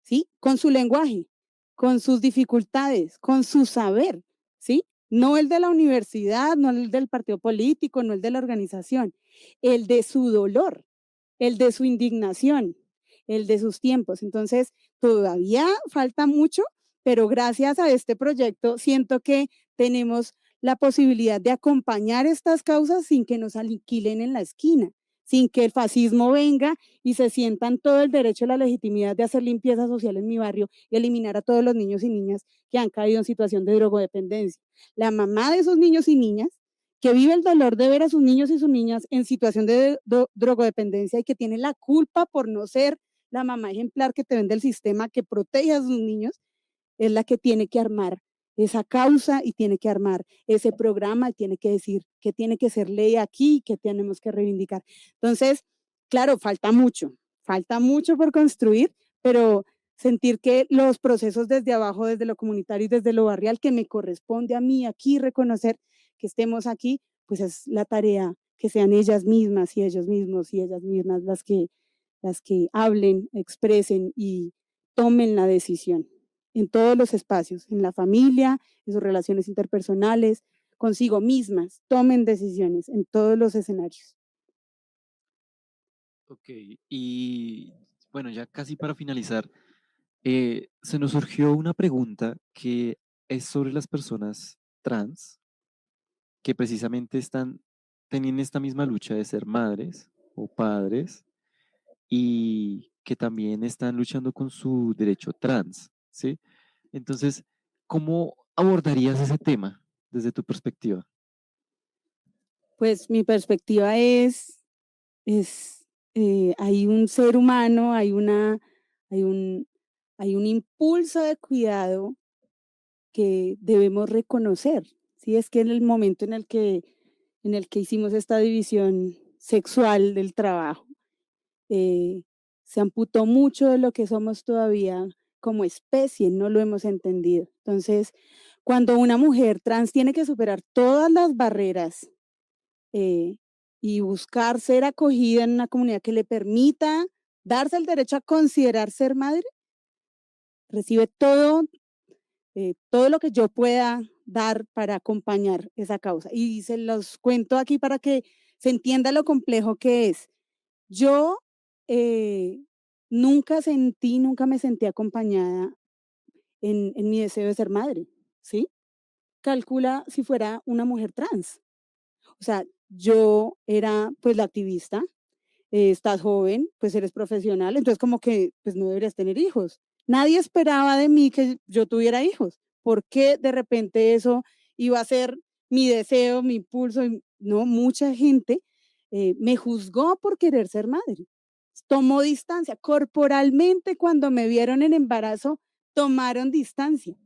S1: ¿Sí? Con su lenguaje, con sus dificultades, con su saber, ¿sí? No el de la universidad, no el del partido político, no el de la organización, el de su dolor, el de su indignación, el de sus tiempos. Entonces, todavía falta mucho, pero gracias a este proyecto siento que tenemos la posibilidad de acompañar estas causas sin que nos alquilen en la esquina, sin que el fascismo venga y se sientan todo el derecho a la legitimidad de hacer limpieza social en mi barrio y eliminar a todos los niños y niñas que han caído en situación de drogodependencia. La mamá de esos niños y niñas que vive el dolor de ver a sus niños y sus niñas en situación de drogodependencia y que tiene la culpa por no ser la mamá ejemplar que te vende el sistema que protege a sus niños, es la que tiene que armar esa causa y tiene que armar ese programa y tiene que decir que tiene que ser ley aquí, que tenemos que reivindicar. Entonces, claro, falta mucho por construir, pero sentir que los procesos desde abajo, desde lo comunitario y desde lo barrial, que me corresponde a mí aquí reconocer que estemos aquí, pues es la tarea que sean ellas mismas y ellos mismos y ellas mismas las que hablen, expresen y tomen la decisión en todos los espacios, en la familia, en sus relaciones interpersonales, consigo mismas, tomen decisiones en todos los escenarios.
S3: Ok, y bueno, ya casi para finalizar, se nos surgió una pregunta que es sobre las personas trans que precisamente están teniendo esta misma lucha de ser madres o padres y que también están luchando con su derecho trans, ¿sí? Entonces, ¿cómo abordarías ese tema desde tu perspectiva?
S1: Pues mi perspectiva es hay un ser humano, hay hay hay un impulso de cuidado que debemos reconocer. Si es que en el momento en el que hicimos esta división sexual del trabajo, eh, se amputó mucho de lo que somos todavía como especie, no lo hemos entendido. Entonces, cuando una mujer trans tiene que superar todas las barreras eh, y buscar ser acogida en una comunidad que le permita darse el derecho a considerar ser madre, recibe todo lo que yo pueda dar para acompañar esa causa. Y se los cuento aquí para que se entienda lo complejo que es. Yo eh, nunca me sentí acompañada en mi deseo de ser madre, ¿sí? Calcula si fuera una mujer trans. O sea, yo era pues la activista, estás joven, pues eres profesional, entonces como que pues no deberías tener hijos. Nadie esperaba de mí que yo tuviera hijos. ¿Por qué de repente eso iba a ser mi deseo, mi impulso? No, mucha gente me juzgó por querer ser madre. Tomó distancia. Corporalmente, cuando me vieron en embarazo, tomaron distancia.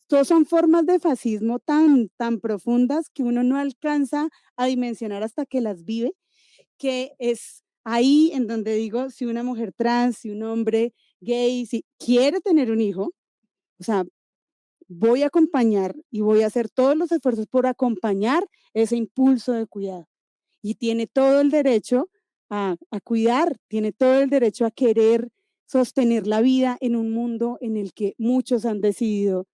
S1: Todas son formas de fascismo tan profundas que uno no alcanza a dimensionar hasta que las vive, que es ahí en donde digo, si una mujer trans, si un hombre gay, si quiere tener un hijo, o sea, voy a acompañar y voy a hacer todos los esfuerzos por acompañar ese impulso de cuidado. Y tiene todo el derecho a cuidar, tiene todo el derecho a querer sostener la vida en un mundo en el que muchos han decidido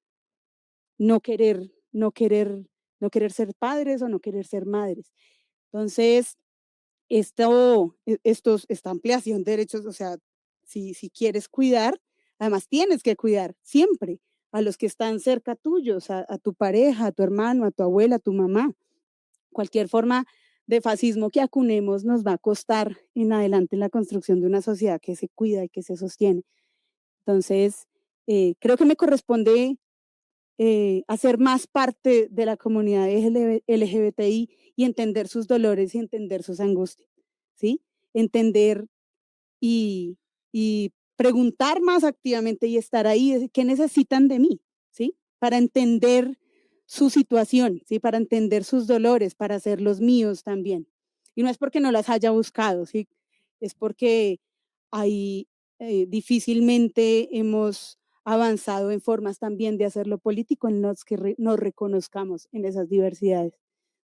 S1: no querer, no querer, no querer ser padres o no querer ser madres. Entonces, esta ampliación de derechos, o sea, si quieres cuidar, además tienes que cuidar siempre a los que están cerca tuyos, a tu pareja, a tu hermano, a tu abuela, a tu mamá. Cualquier forma de fascismo que acunemos nos va a costar en adelante la construcción de una sociedad que se cuida y que se sostiene. Entonces, creo que me corresponde hacer más parte de la comunidad LGBTI y entender sus dolores y entender sus angustias, ¿sí? Entender y, y preguntar más activamente y estar ahí, ¿qué necesitan de mí? ¿Sí? Para entender su situación, ¿sí? Para entender sus dolores, para hacer los míos también. Y no es porque no las haya buscado, ¿sí? Es porque ahí difícilmente hemos avanzado en formas también de hacerlo político en los que nos reconozcamos en esas diversidades.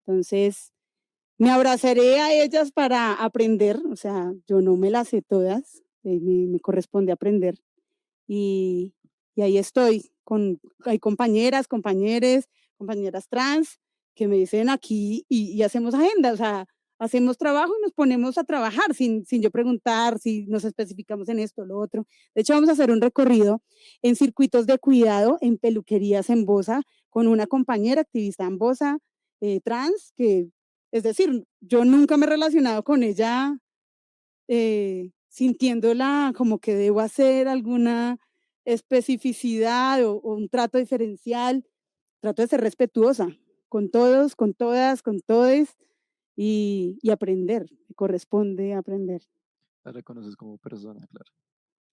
S1: Entonces, me abrazaré a ellas para aprender, o sea, yo no me las sé todas, me corresponde aprender. Y, y ahí estoy, hay compañeras, compañeras trans que me dicen aquí y hacemos agenda, o sea, hacemos trabajo y nos ponemos a trabajar sin yo preguntar si nos especificamos en esto o lo otro. De hecho, vamos a hacer un recorrido en circuitos de cuidado, en peluquerías en Bosa, con una compañera activista en Bosa, trans, que, es decir, yo nunca me he relacionado con ella sintiéndola como que debo hacer alguna especificidad o un trato diferencial, trato de ser respetuosa con todos, con todas, con todes y aprender, me corresponde aprender.
S3: La reconoces como persona, claro.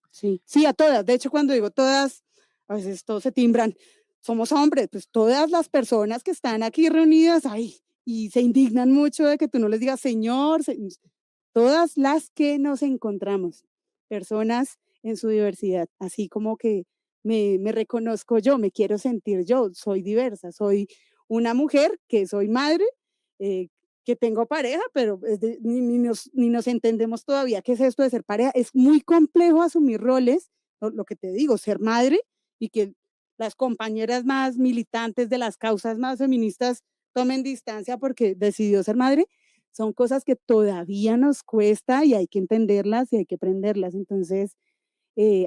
S1: Sí, sí, a todas. De hecho, cuando digo todas, a veces todos se timbran. Somos hombres, pues todas las personas que están aquí reunidas, ay, y se indignan mucho de que tú no les digas señor, todas las que nos encontramos, personas en su diversidad, así como que me reconozco yo, me quiero sentir yo, soy diversa, soy una mujer que soy madre, eh, que tengo pareja, pero ni nos entendemos todavía qué es esto de ser pareja. Es muy complejo asumir roles, lo que te digo, ser madre y que las compañeras más militantes de las causas más feministas tomen distancia porque decidió ser madre, son cosas que todavía nos cuesta y hay que entenderlas y hay que aprenderlas. Entonces,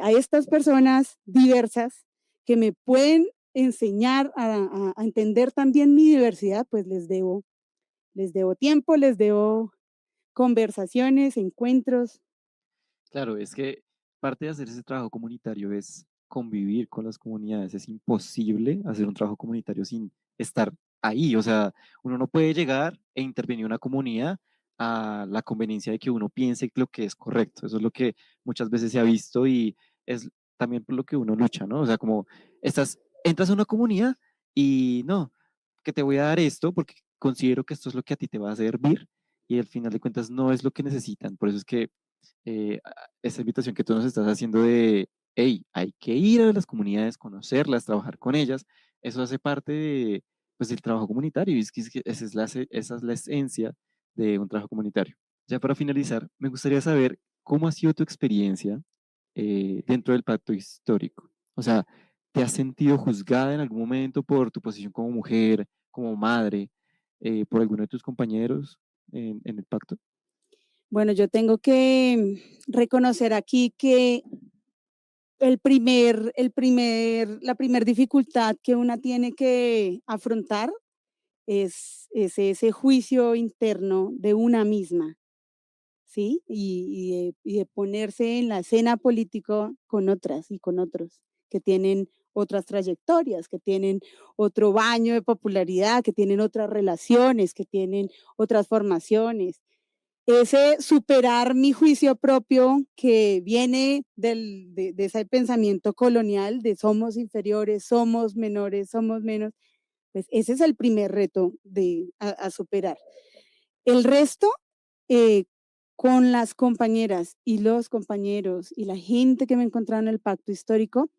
S1: a estas personas diversas que me pueden enseñar a entender también mi diversidad, pues les debo tiempo, les debo conversaciones, encuentros.
S3: Claro, es que parte de hacer ese trabajo comunitario es convivir con las comunidades. Es imposible hacer un trabajo comunitario sin estar ahí. O sea, uno no puede llegar e intervenir en una comunidad a la conveniencia de que uno piense lo que es correcto. Eso es lo que muchas veces se ha visto y es también por lo que uno lucha, ¿no? O sea, como entras a una comunidad y no, que te voy a dar esto porque considero que esto es lo que a ti te va a servir y al final de cuentas no es lo que necesitan. Por eso es que esa invitación que tú nos estás haciendo de, hey, hay que ir a las comunidades, conocerlas, trabajar con ellas, eso hace parte de, pues, del trabajo comunitario y es que esa es la esencia de un trabajo comunitario. Ya para finalizar, me gustaría saber cómo ha sido tu experiencia dentro del pacto histórico. O sea, ¿te has sentido juzgada en algún momento por tu posición como mujer, como madre, por alguno de tus compañeros en el pacto?
S1: Bueno, yo tengo que reconocer aquí que la primer dificultad que una tiene que afrontar es ese juicio interno de una misma, ¿sí? Y de ponerse en la escena política con otras y con otros que tienen otras trayectorias, que tienen otro baño de popularidad, que tienen otras relaciones, que tienen otras formaciones. Ese superar mi juicio propio que viene de ese pensamiento colonial de somos inferiores, somos menores, somos menos, pues ese es el primer reto a superar. El resto, eh, con las compañeras y los compañeros y la gente que me he encontrado en el pacto histórico,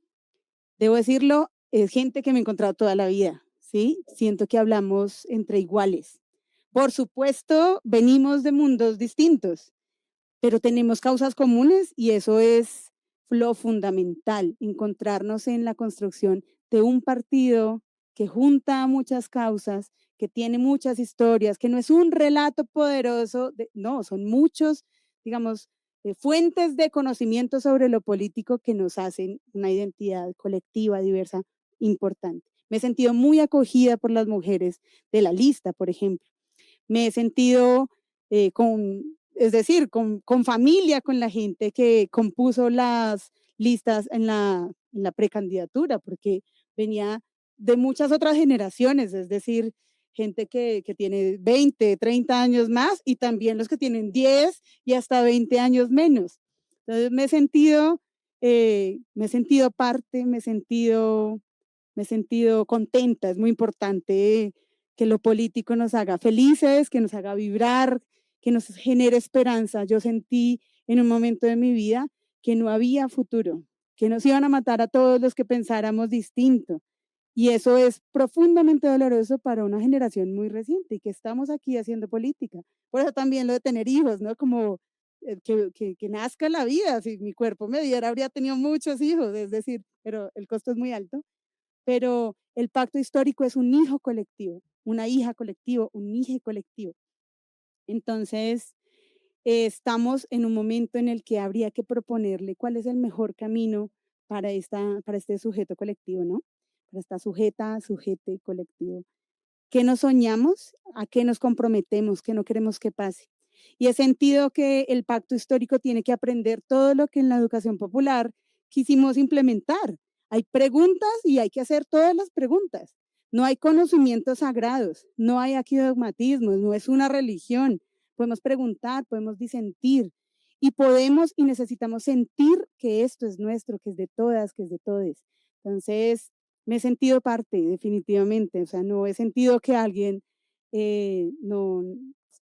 S1: debo decirlo, es gente que me he encontrado toda la vida, ¿sí? Siento que hablamos entre iguales. Por supuesto, venimos de mundos distintos, pero tenemos causas comunes y eso es lo fundamental, encontrarnos en la construcción de un partido que junta muchas causas, que tiene muchas historias, que no es un relato poderoso, no, son muchos, digamos, fuentes de conocimiento sobre lo político que nos hacen una identidad colectiva, diversa, importante. Me he sentido muy acogida por las mujeres de la lista, por ejemplo. Me he sentido es decir, con familia, con la gente que compuso las listas en la precandidatura, porque venía de muchas otras generaciones, es decir, gente que tiene 20, 30 años más y también los que tienen 10 y hasta 20 años menos. Entonces me he sentido parte, me he sentido contenta, es muy importante que lo político nos haga felices, que nos haga vibrar, que nos genere esperanza. Yo sentí en un momento de mi vida que no había futuro, que nos iban a matar a todos los que pensáramos distinto. Y eso es profundamente doloroso para una generación muy reciente y que estamos aquí haciendo política. Por eso también lo de tener hijos, ¿no? Como que nazca la vida. Si mi cuerpo me diera, habría tenido muchos hijos, es decir, pero el costo es muy alto. Pero el pacto histórico es un hijo colectivo, una hija colectivo, un hijo colectivo. Entonces, estamos en un momento en el que habría que proponerle cuál es el mejor camino para este sujeto colectivo, ¿no? Para esta sujeta, sujete colectivo. ¿Qué nos soñamos? ¿A qué nos comprometemos? ¿Qué no queremos que pase? Y he sentido que el pacto histórico tiene que aprender todo lo que en la educación popular quisimos implementar. Hay preguntas y hay que hacer todas las preguntas. No hay conocimientos sagrados, no hay aquí dogmatismos, no es una religión. Podemos preguntar, podemos disentir y podemos y necesitamos sentir que esto es nuestro, que es de todas, que es de todes. Entonces, me he sentido parte, definitivamente. O sea, no he sentido que alguien no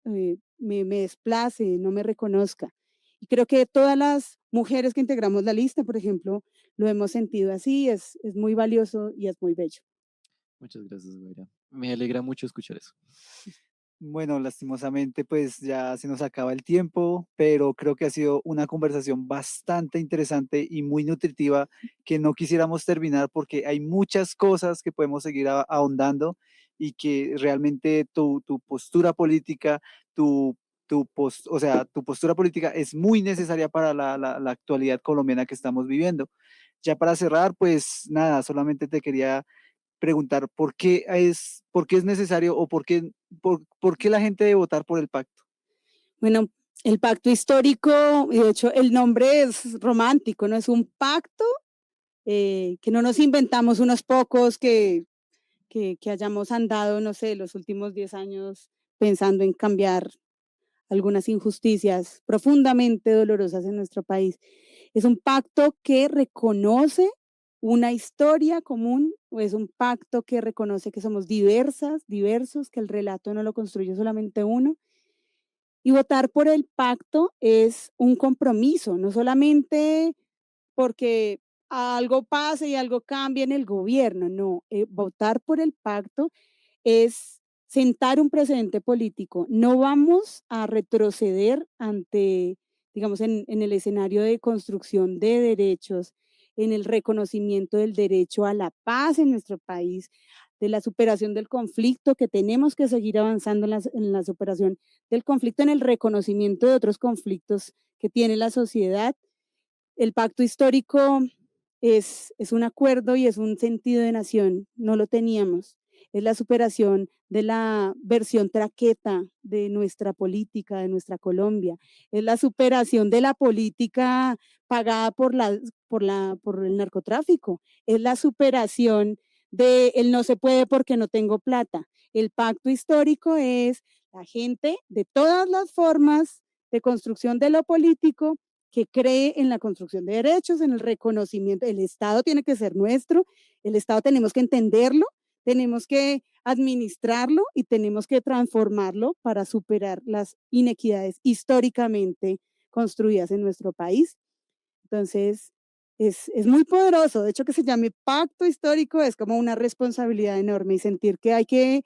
S1: me desplace, no me reconozca. Y creo que todas las mujeres que integramos la lista, por ejemplo, lo hemos sentido así, es muy valioso y es muy bello.
S3: Muchas gracias, Guaira. Me alegra mucho escuchar eso.
S2: Bueno, lastimosamente, pues ya se nos acaba el tiempo, pero creo que ha sido una conversación bastante interesante y muy nutritiva que no quisiéramos terminar porque hay muchas cosas que podemos seguir ahondando y que realmente tu postura política, o sea, tu postura política es muy necesaria para la actualidad colombiana que estamos viviendo. Ya para cerrar, pues nada, solamente te quería preguntar por qué es necesario o por qué la gente debe votar por el pacto.
S1: Bueno, el pacto histórico, y de hecho el nombre es romántico, ¿no? Es un pacto que no nos inventamos unos pocos que hayamos andado, no sé, los últimos 10 años pensando en cambiar algunas injusticias profundamente dolorosas en nuestro país. Es un pacto que reconoce una historia común, o es un pacto que reconoce que somos diversos, que el relato no lo construye solamente uno. Y votar por el pacto es un compromiso, no solamente porque algo pase y algo cambie en el gobierno, no, votar por el pacto es sentar un precedente político. No vamos a retroceder ante, digamos, en el escenario de construcción de derechos, en el reconocimiento del derecho a la paz en nuestro país, de la superación del conflicto, que tenemos que seguir avanzando en la superación del conflicto, en el reconocimiento de otros conflictos que tiene la sociedad. El pacto histórico es un acuerdo y es un sentido de nación, no lo teníamos. Es la superación de la versión traqueta de nuestra política, de nuestra Colombia. Es la superación de la política pagada por el narcotráfico. Es la superación de el no se puede porque no tengo plata. El pacto histórico es la gente de todas las formas de construcción de lo político que cree en la construcción de derechos, en el reconocimiento. El Estado tiene que ser nuestro, el Estado tenemos que entenderlo, tenemos que administrarlo y tenemos que transformarlo para superar las inequidades históricamente construidas en nuestro país. Entonces, es muy poderoso. De hecho, que se llame pacto histórico es como una responsabilidad enorme y sentir que hay que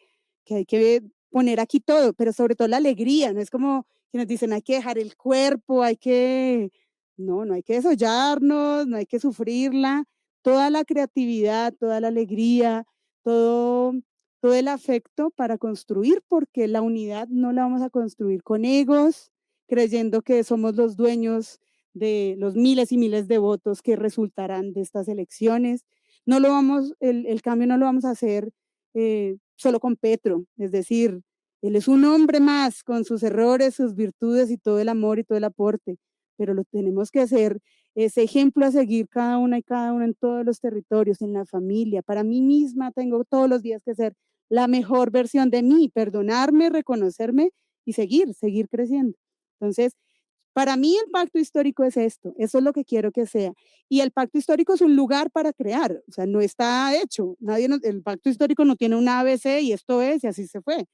S1: poner aquí todo, pero sobre todo la alegría. No es como que nos dicen hay que dejar el cuerpo, hay que, no hay que desollarnos, no hay que sufrirla. Toda la creatividad, toda la alegría, todo, todo el afecto para construir, porque la unidad no la vamos a construir con egos, creyendo que somos los dueños de los miles y miles de votos que resultarán de estas elecciones. No lo vamos, el cambio no lo vamos a hacer solo con Petro, es decir, él es un hombre más con sus errores, sus virtudes y todo el amor y todo el aporte, pero lo tenemos que hacer ese ejemplo a seguir cada una y cada uno en todos los territorios, en la familia. Para mí misma tengo todos los días que ser la mejor versión de mí, perdonarme, reconocerme y seguir creciendo. Entonces, para mí el pacto histórico es esto, eso es lo que quiero que sea. Y el pacto histórico es un lugar para crear, o sea, no está hecho. El pacto histórico no tiene un ABC y esto es y así se fue.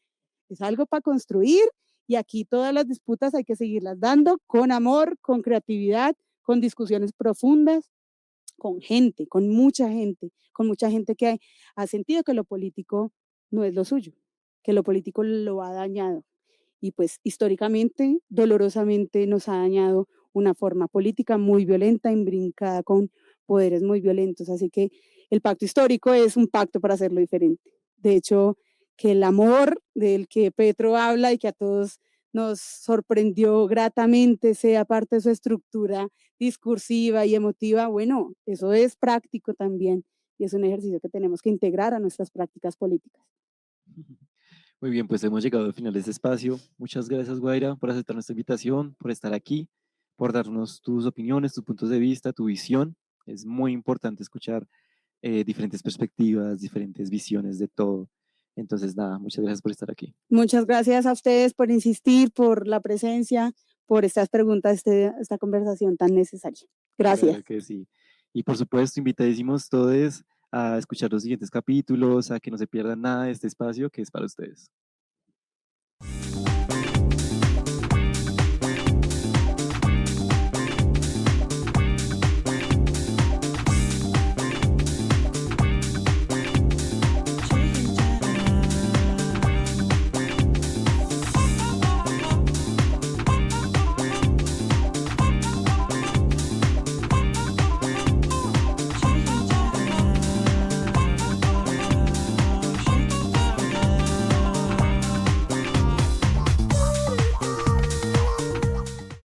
S1: Es algo para construir y aquí todas las disputas hay que seguirlas dando con amor, con creatividad, con discusiones profundas, con mucha gente que ha sentido que lo político no es lo suyo, que lo político lo ha dañado y pues históricamente, dolorosamente nos ha dañado una forma política muy violenta, imbrincada con poderes muy violentos. Así que el pacto histórico es un pacto para hacerlo diferente. De hecho, que el amor del que Petro habla y que a todos nos sorprendió gratamente sea parte de su estructura discursiva y emotiva, bueno, eso es práctico también y es un ejercicio que tenemos que integrar a nuestras prácticas políticas.
S3: Muy bien, pues hemos llegado al final de este espacio. Muchas gracias, Guaira, por aceptar nuestra invitación, por estar aquí, por darnos tus opiniones, tus puntos de vista, tu visión. Es muy importante escuchar diferentes perspectivas, diferentes visiones de todo. Entonces, nada, muchas gracias por estar aquí.
S1: Muchas gracias a ustedes por insistir, por la presencia, por estas preguntas, esta conversación tan necesaria. Gracias.
S3: Claro que sí. Y por supuesto, invitadísimos todos a escuchar los siguientes capítulos, a que no se pierdan nada de este espacio que es para ustedes.